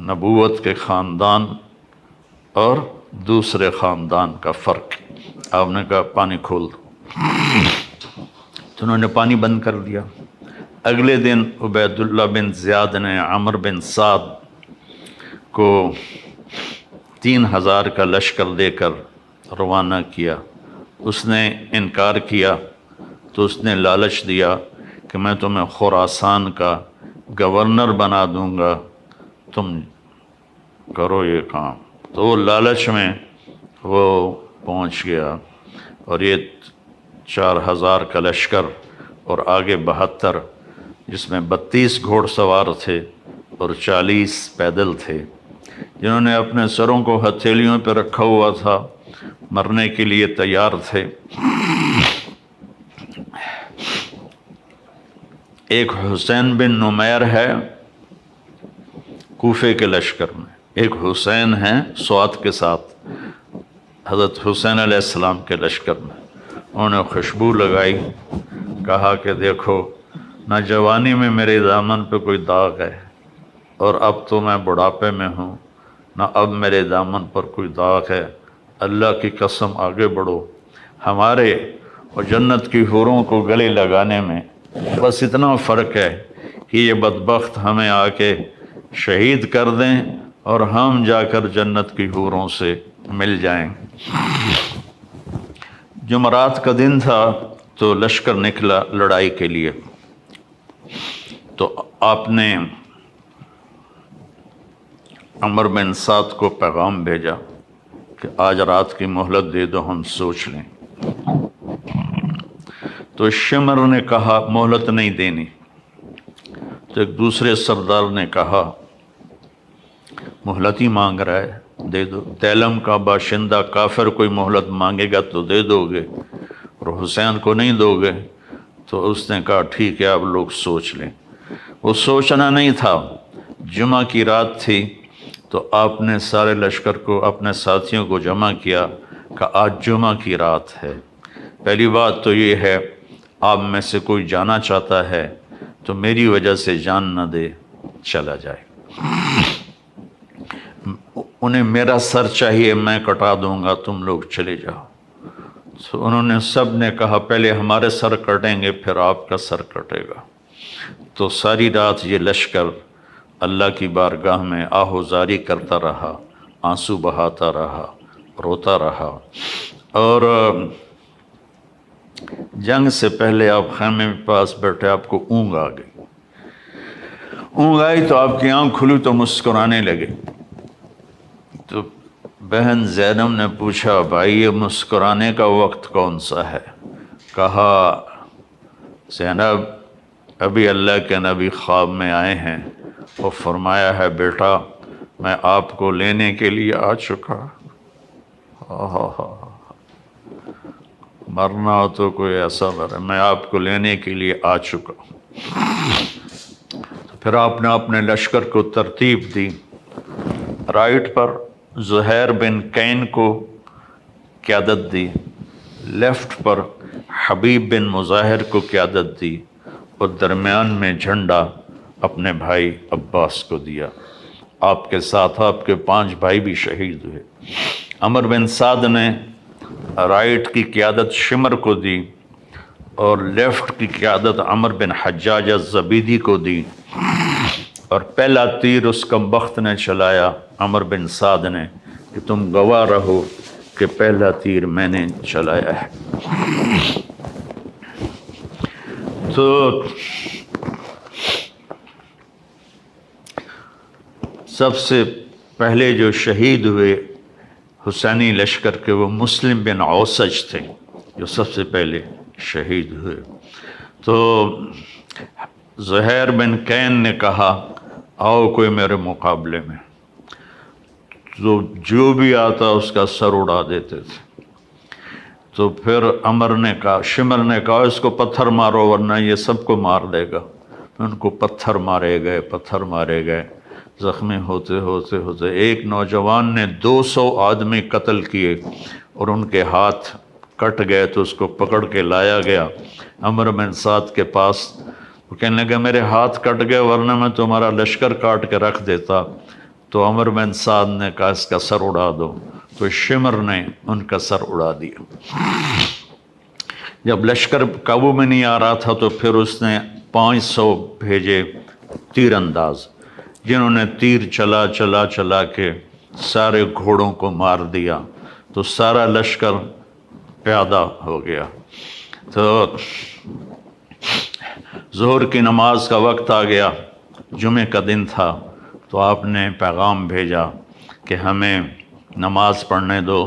نبوت کے خاندان اور دوسرے خاندان کا فرق۔ آپ نے کہا پانی کھول دو، تو انہوں نے پانی بند کر دیا۔ اگلے دن عبید اللہ بن زیاد نے عمر بن سعد کو 3000 کا لشکر دے کر روانہ کیا۔ اس نے انکار کیا تو اس نے لالچ دیا کہ میں تمہیں خراسان کا گورنر بنا دوں گا، تم کرو یہ کام۔ تو وہ لالچ میں وہ پہنچ گیا، اور یہ 4000 کا لشکر اور آگے 72، جس میں 32 گھوڑ سوار تھے اور 40 پیدل تھے، جنہوں نے اپنے سروں کو ہتھیلیوں پہ رکھا ہوا تھا، مرنے کے لیے تیار تھے۔ ایک حسین بن نمیر ہے کوفے کے لشکر میں، ایک حسین ہے سوات کے ساتھ حضرت حسین علیہ السلام کے لشکر میں۔ انہوں نے خوشبو لگائی، کہا کہ دیکھو نہ جوانی میں میرے دامن پہ کوئی داغ ہے، اور اب تو میں بڑھاپے میں ہوں، نہ اب میرے دامن پر کوئی داغ ہے، اللہ کی قسم آگے بڑھو، ہمارے اور جنت کی حوروں کو گلے لگانے میں بس اتنا فرق ہے کہ یہ بدبخت ہمیں آ کے شہید کر دیں اور ہم جا کر جنت کی حوروں سے مل جائیں۔ جمعرات کا دن تھا تو لشکر نکلا لڑائی کے لیے، تو آپ نے عمر بن سعد کو پیغام بھیجا کہ آج رات کی مہلت دے دو، ہم سوچ لیں۔ تو شمر نے کہا مہلت نہیں دینی۔ تو ایک دوسرے سردار نے کہا مہلت ہی مانگ رہا ہے، دے دو۔ تیلم کا باشندہ کافر کوئی مہلت مانگے گا تو دے دو گے، اور حسین کو نہیں دو گے؟ تو اس نے کہا ٹھیک ہے، آپ لوگ سوچ لیں۔ وہ سوچنا نہیں تھا، جمعہ کی رات تھی، تو آپ نے سارے لشکر کو، اپنے ساتھیوں کو جمع کیا کہ آج جمعہ کی رات ہے۔ پہلی بات تو یہ ہے، آپ میں سے کوئی جانا چاہتا ہے تو میری وجہ سے جان نہ دے، چلا جائے۔ انہیں میرا سر چاہیے، میں کٹا دوں گا، تم لوگ چلے جاؤ۔ تو انہوں نے سب نے کہا پہلے ہمارے سر کٹیں گے پھر آپ کا سر کٹے گا۔ تو ساری رات یہ لشکر اللہ کی بارگاہ میں آہوزاری کرتا رہا، آنسو بہاتا رہا، روتا رہا، اور جنگ سے پہلے آپ خیمے میں پاس بیٹھے، آپ کو اونگ آ گئی۔ اونگ آئی تو آپ کی آنکھ کھلی تو مسکرانے لگے۔ تو بہن زینب نے پوچھا بھائی یہ مسکرانے کا وقت کون سا ہے؟ کہا زینب ابھی اللہ کے نبی خواب میں آئے ہیں، وہ فرمایا ہے بیٹا میں آپ کو لینے کے لیے آ چکا۔ مرنا ہو تو کوئی ایسا مرے، میں آپ کو لینے کے لیے آ چکا۔ پھر آپ نے اپنے لشکر کو ترتیب دی، رائٹ پر زہیر بن کین کو قیادت دی، لیفٹ پر حبیب بن مظاہر کو قیادت دی، اور درمیان میں جھنڈا اپنے بھائی عباس کو دیا۔ آپ کے ساتھ آپ کے 5 بھائی بھی شہید ہوئے۔ عمر بن سعد نے رائٹ کی قیادت شمر کو دی اور لیفٹ کی قیادت عمر بن حجاج الزبیدی کو دی، اور پہلا تیر اس کمبخت نے چلایا عمر بن سعد نے کہ تم گواہ رہو کہ پہلا تیر میں نے چلایا ہے۔ تو سب سے پہلے جو شہید ہوئے حسینی لشکر کے وہ مسلم بن اوسج تھے جو سب سے پہلے شہید ہوئے۔ تو زہیر بن کین نے کہا آؤ کوئی میرے مقابلے میں، تو جو بھی آتا اس کا سر اڑا دیتے تھے۔ تو پھر عمر نے کہا، شمر نے کہا اس کو پتھر مارو ورنہ یہ سب کو مار دے گا۔ ان کو پتھر مارے گئے، زخمی ہوتے ہوتے ایک نوجوان نے 200 آدمی قتل کیے اور ان کے ہاتھ کٹ گئے، تو اس کو پکڑ کے لایا گیا عمر بن سعد کے پاس۔ وہ کہنے لگا میرے ہاتھ کٹ گئے ورنہ میں تمہارا لشکر کاٹ کے رکھ دیتا۔ تو عمر بن سعد نے کہا اس کا سر اڑا دو، تو شمر نے ان کا سر اڑا دیا۔ جب لشکر قابو میں نہیں آ رہا تھا تو پھر اس نے 500 بھیجے تیر انداز، جنہوں نے تیر چلا کے سارے گھوڑوں کو مار دیا، تو سارا لشکر پیادہ ہو گیا۔ تو ظہر کی نماز کا وقت آ گیا، جمعہ کا دن تھا، تو آپ نے پیغام بھیجا کہ ہمیں نماز پڑھنے دو،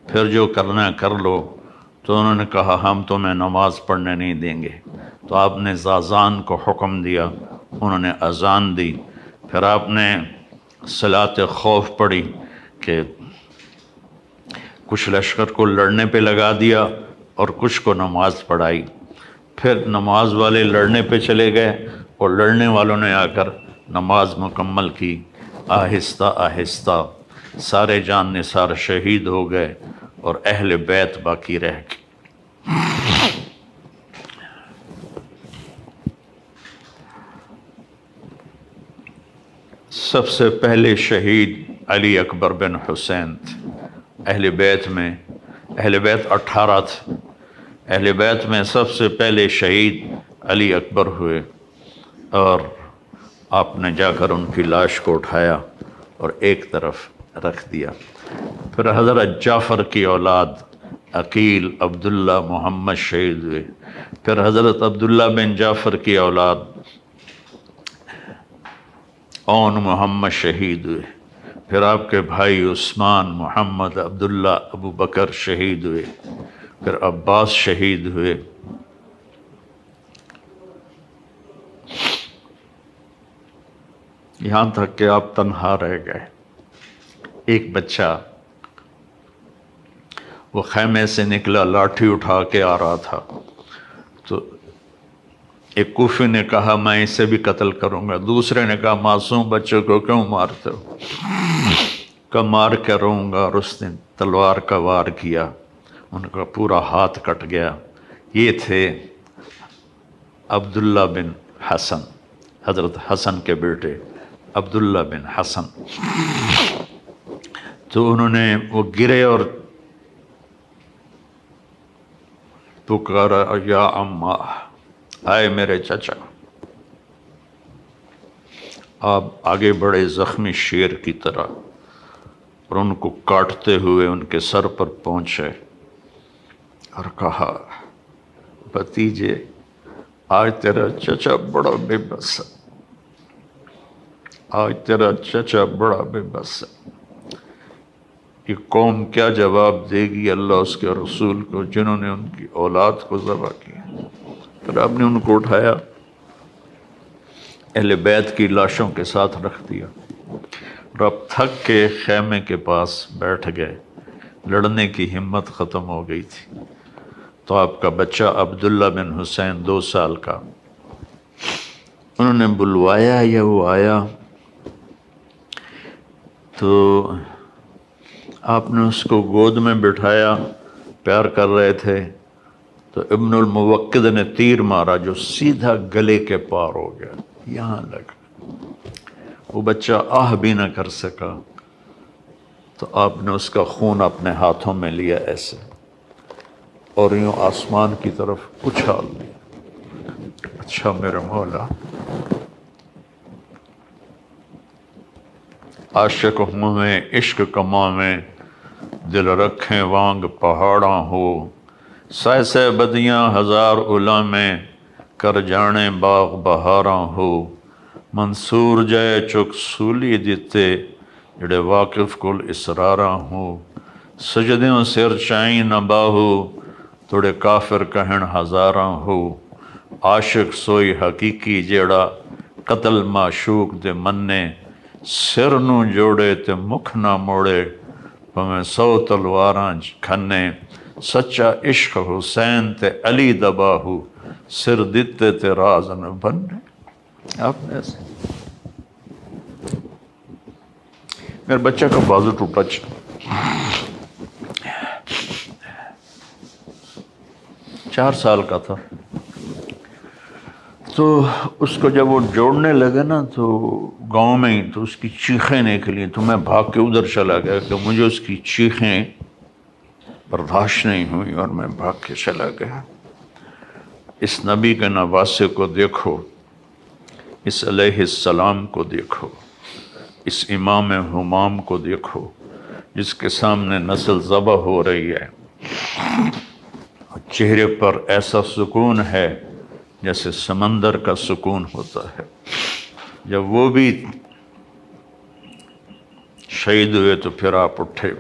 پھر جو کرنا ہے کر لو۔ تو انہوں نے کہا ہم تمہیں نماز پڑھنے نہیں دیں گے۔ تو آپ نے اذان کو حکم دیا، انہوں نے اذان دی، پھر آپ نے صلاۃ خوف پڑھی کہ کچھ لشکر کو لڑنے پہ لگا دیا اور کچھ کو نماز پڑھائی۔ پھر نماز والے لڑنے پہ چلے گئے اور لڑنے والوں نے آ کر نماز مکمل کی۔ آہستہ آہستہ سارے جان نثار شہید ہو گئے اور اہل بیت باقی رہ گئے۔ سب سے پہلے شہید علی اکبر بن حسین تھے۔ اہل بیت 18 تھے، اہل بیت میں سب سے پہلے شہید علی اکبر ہوئے، اور آپ نے جا کر ان کی لاش کو اٹھایا اور ایک طرف رکھ دیا۔ پھر حضرت جعفر کی اولاد عقیل، عبداللہ، محمد شہید ہوئے۔ پھر حضرت عبداللہ بن جعفر کی اولاد اون محمد شہید ہوئے۔ پھر آپ کے بھائی عثمان، محمد، عبداللہ، ابو بکر شہید ہوئے۔ پھر عباس شہید ہوئے۔ یہاں تک کہ آپ تنہا رہ گئے۔ ایک بچہ وہ خیمے سے نکلا، لاٹھی اٹھا کے آ رہا تھا، تو ایک کوفی نے کہا میں اسے بھی قتل کروں گا، دوسرے نے کہا معصوم بچوں کو کیوں مارتے ہو؟ کہ مار کے رہوں گا، اور اس نے تلوار کا وار کیا، ان کا پورا ہاتھ کٹ گیا۔ یہ تھے عبداللہ بن حسن، حضرت حسن کے بیٹے عبداللہ بن حسن۔ تو انہوں نے وہ گرے اور پکارا یا اماں، آئے میرے چچا۔ آپ آگے بڑھے زخمی شیر کی طرح اور ان کو کاٹتے ہوئے ان کے سر پر پہنچے اور کہا بھتیجے آج تیرا چچا بڑا بے بس ہے، آج تیرا چچا بڑا بے بس ہے۔ یہ قوم کیا جواب دے گی اللہ اس کے رسول کو جنہوں نے ان کی اولاد کو ذبح کیا؟ پھر آپ نے ان کو اٹھایا، اہل بیت کی لاشوں کے ساتھ رکھ دیا اور آپ تھک کے خیمے کے پاس بیٹھ گئے۔ لڑنے کی ہمت ختم ہو گئی تھی تو آپ کا بچہ عبداللہ بن حسین 2 سال کا، انہوں نے بلوایا یا وہ آیا تو آپ نے اس کو گود میں بٹھایا، پیار کر رہے تھے تو ابن الموقد نے تیر مارا جو سیدھا گلے کے پار ہو گیا، یہاں لگا۔ وہ بچہ آہ بھی نہ کر سکا تو آپ نے اس کا خون اپنے ہاتھوں میں لیا ایسے اور یوں آسمان کی طرف اچھال دیا۔ اچھا میرے مولا، عاشق ہوں میں عشق کماں میں، دل رکھیں وانگ پہاڑاں ہو، سہ سہ بدیاں ہزار الا میں، کر جانے باغ بہاراں ہو، منصور جائے چک سولی دیتے، جڑے واقف کل اسراراں ہو، سجدیوں سر چائیں نہ باہو، توڑے کافر کہن ہزاراں ہو، عاشق سوئی حقیقی جیڑا، قتل معشوق دے مننے، سر نو جوڑے تے مکھ نہ موڑے، پمیں 100 تلواراں کھنے، سچا عشق حسین تے علی دباہو، سر دیتے تے راز نہ بننے۔ آپ نے ایسے میرے بچہ کا بازو ٹوٹا، 4 سال کا تھا، تو اس کو جب وہ جوڑنے لگے نا تو گاؤں میں ہی تو اس کی چیخیں نکلی، تو میں بھاگ کے ادھر چلا گیا کہ مجھے اس کی چیخیں برداشت نہیں ہوئی اور میں بھاگ کے چلا گیا۔ اس نبی کے نواسے کو دیکھو، اس علیہ السلام کو دیکھو، اس امام ہمام کو دیکھو جس کے سامنے نسل ذبح ہو رہی ہے، چہرے پر ایسا سکون ہے جیسے سمندر کا سکون ہوتا ہے۔ جب وہ بھی شہید ہوئے تو پھر آپ اٹھے،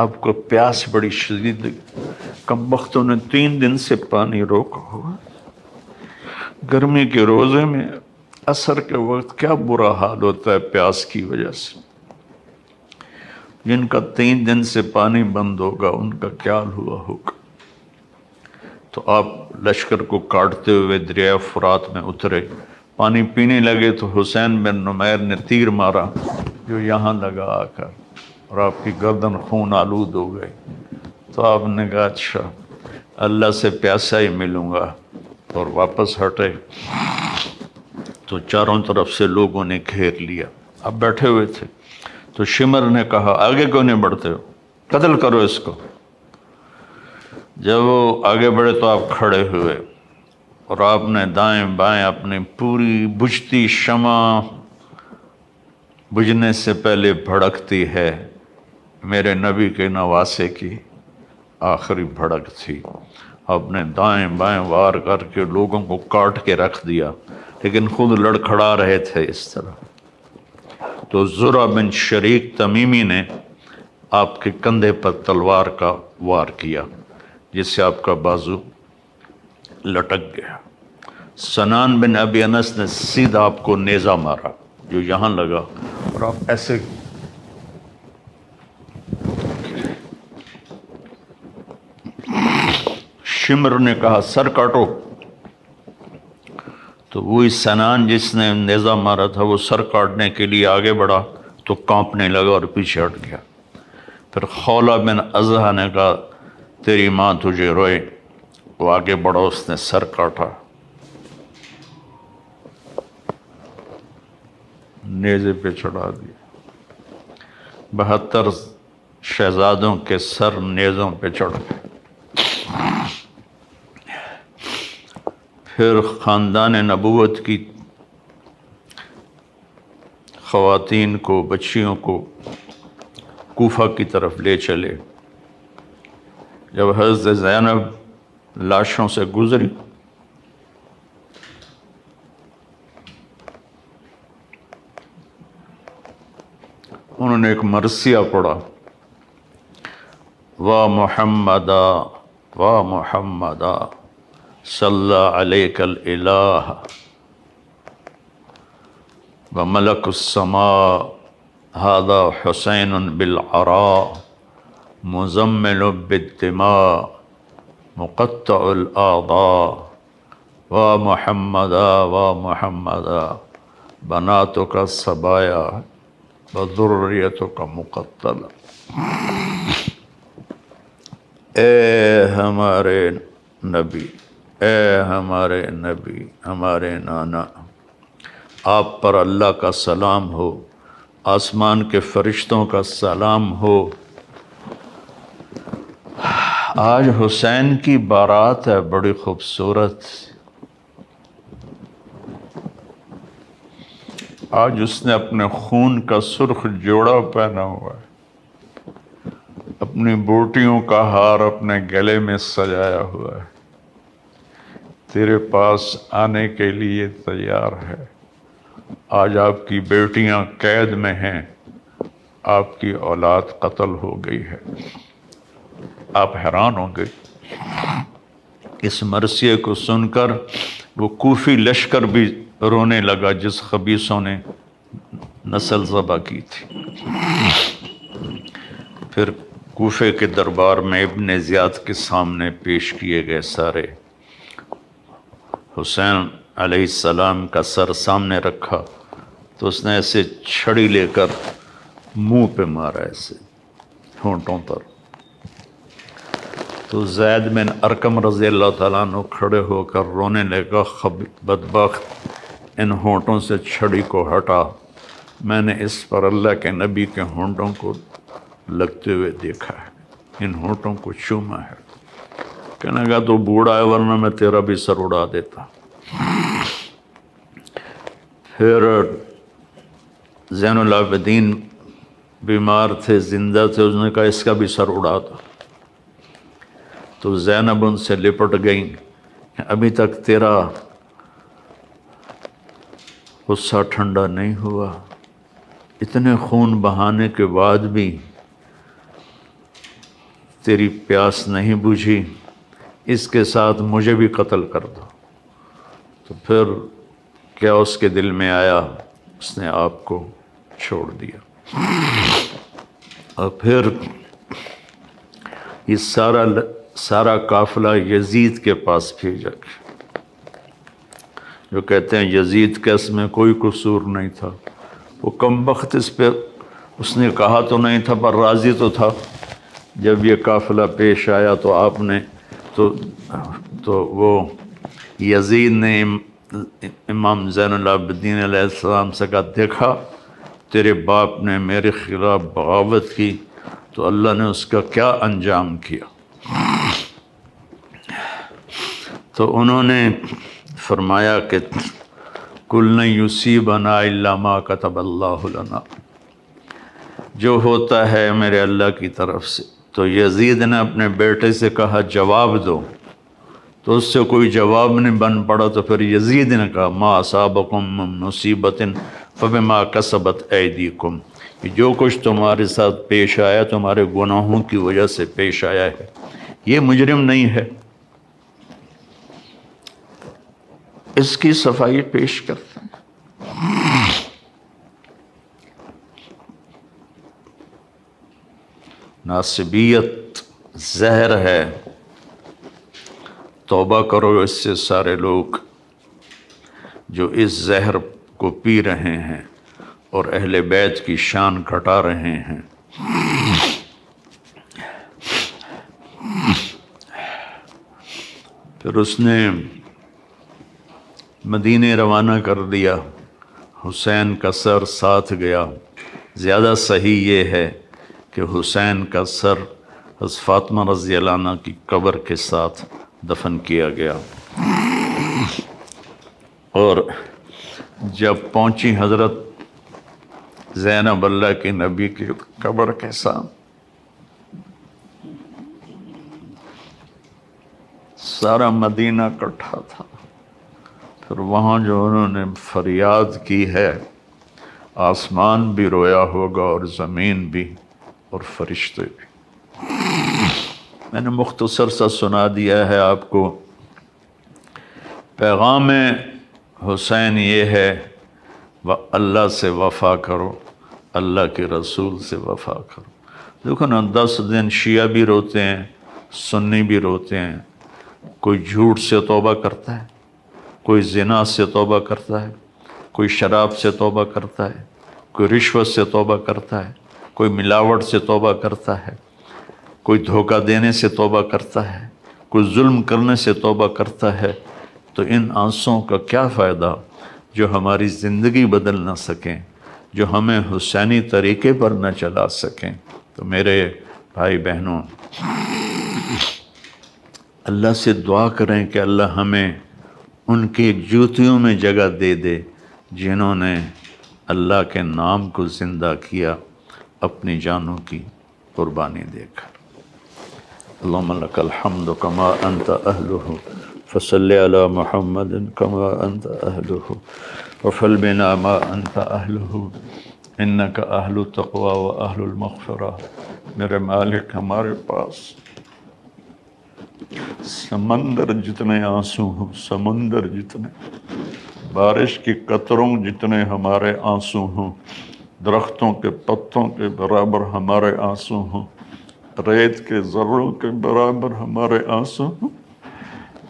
آپ کو پیاس بڑی شدید، کم بختوں نے 3 دن سے پانی روکا ہوا، گرمی کے روزے میں عصر کے وقت کیا برا حال ہوتا ہے پیاس کی وجہ سے، جن کا 3 دن سے پانی بند ہوگا ان کا کیا ہوا ہوگا۔ تو آپ لشکر کو کاٹتے ہوئے دریائے فرات میں اترے، پانی پینے لگے تو حسین بن نمیر نے تیر مارا جو یہاں لگا آ کر اور آپ کی گردن خون آلود ہو گئی۔ تو آپ نے کہا اچھا اللہ سے پیاسا ہی ملوں گا، اور واپس ہٹے تو چاروں طرف سے لوگوں نے گھیر لیا، آپ بیٹھے ہوئے تھے تو شمر نے کہا آگے کیوں نہیں بڑھتے ہو، قتل کرو اس کو۔ جب وہ آگے بڑھے تو آپ کھڑے ہوئے اور آپ نے دائیں بائیں اپنی پوری بجھتی شمع، بجھنے سے پہلے بھڑکتی ہے، میرے نبی کے نواسے کی آخری بھڑک تھی، آپ نے دائیں بائیں وار کر کے لوگوں کو کاٹ کے رکھ دیا لیکن خود لڑکھڑا رہے تھے اس طرح۔ تو زرع بن شریک تمیمی نے آپ کے کندھے پر تلوار کا وار کیا جس سے آپ کا بازو لٹک گیا۔ سنان بن ابی انس نے سیدھا آپ کو نیزہ مارا جو یہاں لگا اور آپ ایسے شمر نے کہا سر کاٹو، تو وہی سنان جس نے نیزہ مارا تھا وہ سر کاٹنے کے لیے آگے بڑھا تو کانپنے لگا اور پیچھے ہٹ گیا۔ پھر خولہ بن ازحا نے کہا تیری ماں تجھے روئے، وہ آگے بڑھا، اس نے سر کاٹا، نیزے پہ چڑھا دیا، 72 شہزادوں کے سر نیزوں پہ چڑھ گئے۔ پھر خاندان نبوت کی خواتین کو، بچیوں کو کوفہ کی طرف لے چلے۔ جب حضرت زینب لاشوں سے گزری انہوں نے ایک مرثیہ پڑھا، وا محمدا وا محمدا صلی علیک الالہ وملک السماء ھذا حسین بالعراء مزمل بالدماء مقطع الاعضاء وا محمدا وا محمدا بناتک الصبایا وذریتک مقتلہ۔ اے ہمارے نبی، اے ہمارے نبی، ہمارے نانا، آپ پر اللہ کا سلام ہو، آسمان کے فرشتوں کا سلام ہو۔ آج حسین کی بارات ہے، بڑی خوبصورت۔ آج اس نے اپنے خون کا سرخ جوڑا پہنا ہوا ہے، اپنی بوٹیوں کا ہار اپنے گلے میں سجایا ہوا ہے، تیرے پاس آنے کے لیے تیار ہے۔ آج آپ کی بیٹیاں قید میں ہیں، آپ کی اولاد قتل ہو گئی ہے۔ آپ حیران ہوں گے۔ اس مرثیے کو سن کر وہ کوفی لشکر بھی رونے لگا جس خبیثوں نے نسل ذبح کی تھی۔ پھر کوفے کے دربار میں ابن زیاد کے سامنے پیش کیے گئے سارے۔ حسین علیہ السلام کا سر سامنے رکھا تو اس نے ایسے چھڑی لے کر منہ پہ مارا، ایسے ہونٹوں پر۔ تو زید بن ارقم رضی اللہ تعالیٰ عنہ کھڑے ہو کر رونے لگا، بدبخت، ان ہونٹوں سے چھڑی کو ہٹا، میں نے اس پر اللہ کے نبی کے ہونٹوں کو لگتے ہوئے دیکھا ہے، ان ہونٹوں کو چوما ہے۔ کہنے لگا تو بوڑھا ہے ورنہ میں تیرا بھی سر اڑا دیتا۔ پھر زین العابدین بیمار تھے، زندہ تھے، اس نے کہا اس کا بھی سر اڑا دو۔ تو زینب ان سے لپٹ گئیں کہ ابھی تک تیرا غصہ ٹھنڈا نہیں ہوا، اتنے خون بہانے کے بعد بھی تیری پیاس نہیں بجھی، اس کے ساتھ مجھے بھی قتل کر دو۔ تو پھر کیا اس کے دل میں آیا، اس نے آپ کو چھوڑ دیا۔ اور پھر یہ سارا قافلہ یزید کے پاس بھیجا گیا، جو کہتے ہیں یزید کا اس میں کوئی قصور نہیں تھا، وہ کم بخت اس پہ اس نے کہا تو نہیں تھا پر راضی تو تھا۔ جب یہ قافلہ پیش آیا تو آپ نے تو وہ یزید نے امام زین العابدین علیہ السلام سے کہا، دیکھا تیرے باپ نے میرے خلاف بغاوت کی تو اللہ نے اس کا کیا انجام کیا۔ تو انہوں نے فرمایا کہ کل لن یصیبنا الا ما کتب اللہ لنا، جو ہوتا ہے میرے اللہ کی طرف سے۔ تو یزید نے اپنے بیٹے سے کہا جواب دو، تو اس سے کوئی جواب نہیں بن پڑا، تو پھر یزید نے کہا ما اصابکم من مصیبت فبما کسبت ایدیکم، کہ جو کچھ تمہارے ساتھ پیش آیا تمہارے گناہوں کی وجہ سے پیش آیا ہے، یہ مجرم نہیں ہے۔ اس کی صفائی پیش کرتے ہیں۔ ناصبیت زہر ہے، توبہ کرو اس سے سارے لوگ جو اس زہر کو پی رہے ہیں اور اہل بیت کی شان گھٹا رہے ہیں۔ پھر اس نے مدینے روانہ کر دیا، حسین کا سر ساتھ گیا۔ زیادہ صحیح یہ ہے کہ حسین کا سر حضرت فاطمہ رضی اللہ عنہ کی قبر کے ساتھ دفن کیا گیا۔ اور جب پہنچی حضرت زینب اللہ کے نبی کی قبر کے سامنے، سارا مدینہ اکٹھا تھا. پھر وہاں جو انہوں نے فریاد کی ہے، آسمان بھی رویا ہوگا اور زمین بھی اور فرشتے بھی. میں نے مختصر سا سنا دیا ہے آپ کو. پیغام حسین یہ ہے، اللہ سے وفا کرو، اللہ کے رسول سے وفا کرو. دیکھو نا، 10 دن شیعہ بھی روتے ہیں، سنی بھی روتے ہیں. کوئی جھوٹ سے توبہ کرتا ہے، کوئی زنا سے توبہ کرتا ہے، کوئی شراب سے توبہ کرتا ہے، کوئی رشوت سے توبہ کرتا ہے، کوئی ملاوٹ سے توبہ کرتا ہے، کوئی دھوکہ دینے سے توبہ کرتا ہے، کوئی ظلم کرنے سے توبہ کرتا ہے. تو ان آنسوؤں کا کیا فائدہ جو ہماری زندگی بدل نہ سکیں، جو ہمیں حسینی طریقے پر نہ چلا سکیں. تو میرے بھائی بہنوں، اللہ سے دعا کریں کہ اللہ ہمیں ان کی جوتیوں میں جگہ دے دے جنہوں نے اللہ کے نام کو زندہ کیا اپنی جانوں کی قربانی دے کر. اللہم لک الحمد کما انت اہلہ فصلی علی محمد کما انت اہلہ وفعل بنا ما انت اہلہ انک اہل التقوی و اہل المغفرہ. میرے مالک، ہمارے پاس سمندر جتنے آنسو ہوں، سمندر جتنے، بارش کی قطروں جتنے ہمارے آنسو ہوں، درختوں کے پتوں کے برابر ہمارے آنسو ہوں، ریت کے ذروں کے برابر ہمارے آنسو ہوں.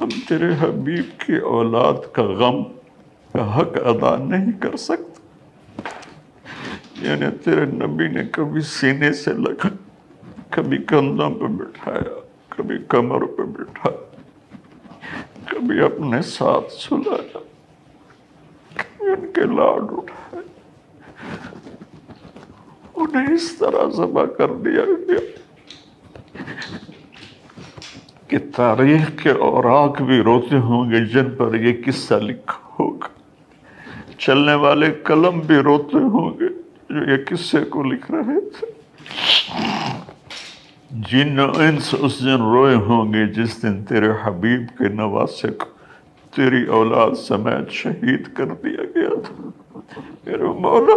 ہم تیرے حبیب کی اولاد کا غم کا حق ادا نہیں کر سکتے. یعنی تیرے نبی نے کبھی سینے سے لگا، کبھی کندھوں پہ بٹھایا، کبھی کمر پہ بٹھایا، کبھی اپنے ساتھ سلایا، کبھی ان کے لاڈ اٹھائے. انہیں اس طرح ذبح کر دیا گیا کہ تاریخ کے اوراق بھی روتے ہوں گے جن پر یہ قصہ لکھا ہوگا. چلنے والے قلم بھی روتے ہوں گے جو یہ قصے کو لکھ رہے تھے. جن و انس اس دن روئے ہوں گے جس دن تیرے حبیب کے نواسے کو تیری اولاد سمیت شہید کر دیا گیا تھا. میرے مولا،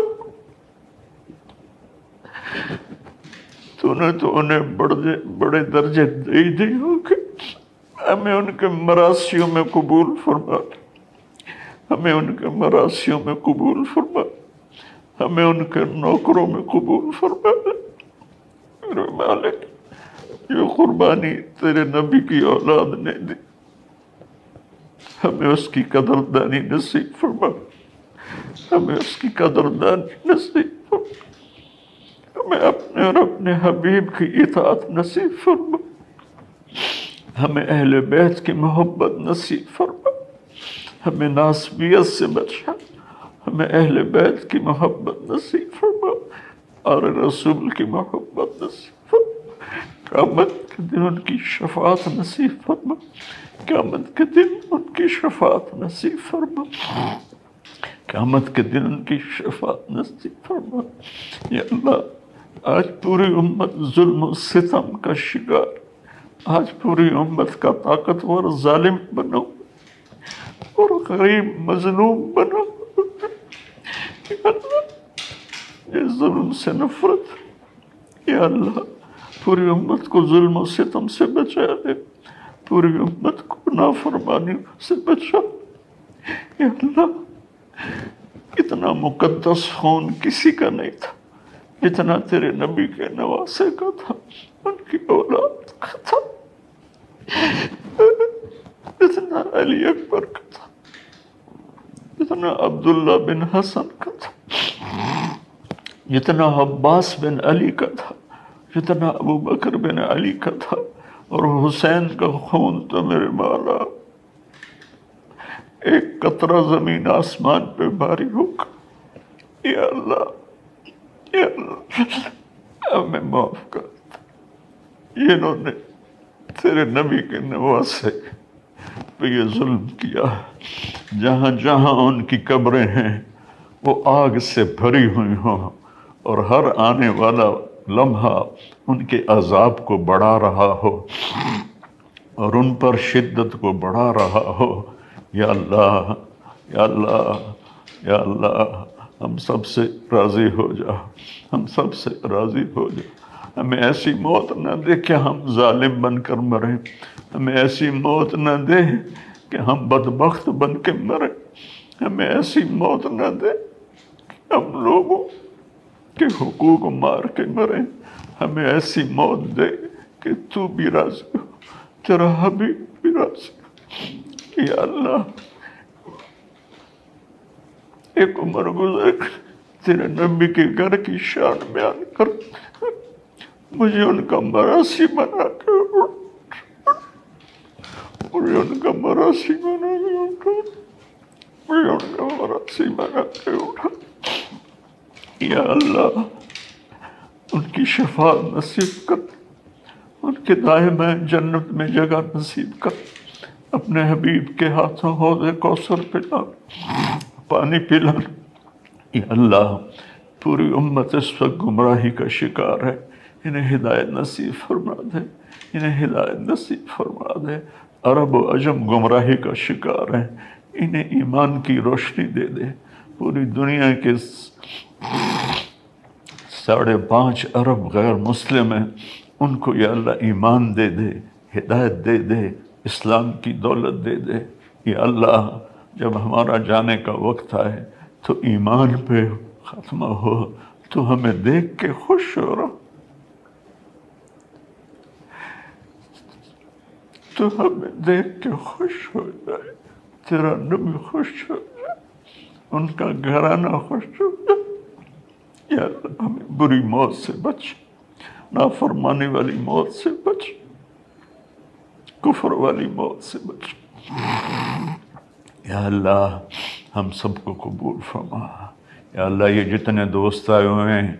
تو نے تو انہیں بڑے درجے دے دی ہوں گے. ہمیں ان کے مراسیوں میں قبول فرما، ہمیں ان کے مراسیوں میں قبول فرما، ہمیں ان کے نوکروں میں قبول فرما. میرے مالک، یہ قربانی تیرے نبی کی اولاد نے دی، ہمیں اس کی قدردانی نصیب فرما، ہمیں اس کی قدردانی نصیب فرما، ہمیں اپنے اور اپنے حبیب کی اطاعت نصیب فرما، ہمیں اہل بیت کی محبت نصیب فرما، ہمیں ناسبیت سے بچا، ہمیں اہل بیت کی محبت نصیب فرما اور رسول کی محبت نصیب فرما. قیامت کے دن ان کی شفاعت نصیب فرما، قیامت کے دن ان کی شفاعت نصیب فرما، قیامت کے دن ان کی شفاعت نصیب فرما. یا اللہ، آج پوری امت ظلم و ستم کا شکار، آج پوری امت کا طاقتور ظالم بنو اور غریب مظلوم بنو. یا اللہ، یہ ظلم سے نفرت، یا اللہ پوری امت کو ظلم و ستم سے بچا دے، پوری امت کو نافرمانی سے بچا. یا اللہ، اتنا مقدس خون کسی کا نہیں تھا جتنا تیرے نبی کے نواسے کا تھا، ان کی اولاد کا تھا، جتنا علی اکبر کا تھا، جتنا عبداللہ بن حسن کا تھا، جتنا عباس بن علی کا تھا، جتنا ابو بکر بن علی کا تھا. اور حسین کا خون تو میرے مولا ایک قطرہ زمین آسمان پہ باری ہوگا. یا اللہ، یا اللہ، ہمیں معاف کر. انہوں نے تیرے نبی کے نواسے پہ یہ ظلم کیا ہے. جہاں جہاں ان کی قبریں ہیں وہ آگ سے بھری ہوئی ہوں، اور ہر آنے والا لمحہ ان کے عذاب کو بڑھا رہا ہو اور ان پر شدت کو بڑھا رہا ہو۔ یا اللہ، یا اللہ، یا اللہ، ہم سب سے راضی ہو جا، ہم سب سے راضی ہو جا۔ ہمیں ایسی موت نہ دے کہ ہم ظالم بن کر مریں، ہمیں ایسی موت نہ دے کہ ہم بدبخت بن کے مریں، ہمیں ایسی موت نہ دے کہ ہم لوگوں کے حقوق مار کے مریں، ہمیں ایسی موت دے کہ تو بھی راضی ہو، تیرا حبیب بھی راضی ہو۔ یا اللہ، ایک عمر گزر تیرے نبی کے گھر کی شان بیان کر، مجھے ان کا مراثی بنا کے اٹھا، مجھے ان کا مراثی بنا کے اٹھا، مجھے ان کا مراثی بنا کے اٹھا۔ یا اللہ، ان کی شفاعت نصیب کر، ان کے دائم جنت میں جگہ نصیب کر، اپنے حبیب کے ہاتھوں حوض کوثر پلا، پانی پلا۔ یا اللہ، پوری امت اس وقت گمراہی کا شکار ہے، انہیں ہدایت نصیب فرما دے، انہیں ہدایت نصیب فرما دے۔ عرب و عجم گمراہی کا شکار ہیں، انہیں ایمان کی روشنی دے دے۔ پوری دنیا کے 5.5 ارب غیر مسلم ہیں، ان کو یا اللہ ایمان دے دے، ہدایت دے دے، اسلام کی دولت دے دے۔ یا اللہ، جب ہمارا جانے کا وقت آئے تو ایمان پہ ختمہ ہو، تو ہمیں دیکھ کے خوش ہو رہا، تو ہمیں دیکھ کے خوش ہو جائے، تیرا نبی خوش ہو جائے، ان کا گھرانہ خوش ہو جائے۔ یا اللہ، ہمیں بری موت سے بچ، نافرمانی والی موت سے بچ، کفر والی موت سے بچ۔ یا اللہ، ہم سب کو قبول فرما۔ یا اللہ، یہ جتنے دوست آئے ہوئے ہیں،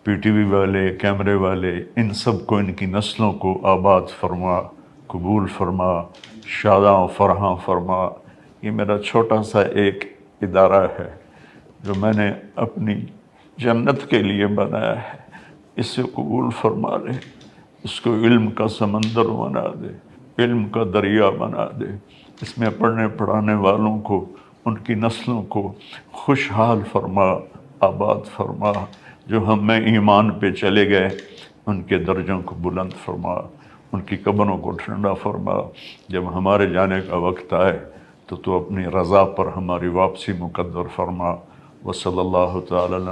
پی ٹی وی والے، کیمرے والے، ان سب کو، ان کی نسلوں کو آباد فرما، قبول فرما، شاداں و فراں فرما۔ یہ میرا چھوٹا سا ایک ادارہ ہے جو میں نے اپنی جنت کے لیے بنایا ہے، اس سے قبول فرما لے، اس کو علم کا سمندر بنا دے، علم کا دریا بنا دے، اس میں پڑھنے پڑھانے والوں کو، ان کی نسلوں کو خوشحال فرما، آباد فرما۔ جو ہم میں ایمان پہ چلے گئے، ان کے درجوں کو بلند فرما، ان کی قبروں کو ٹھنڈا فرما۔ جب ہمارے جانے کا وقت آئے تو اپنی رضا پر ہماری واپسی مقدر فرما۔ وصلی اللہ تعالی علیہ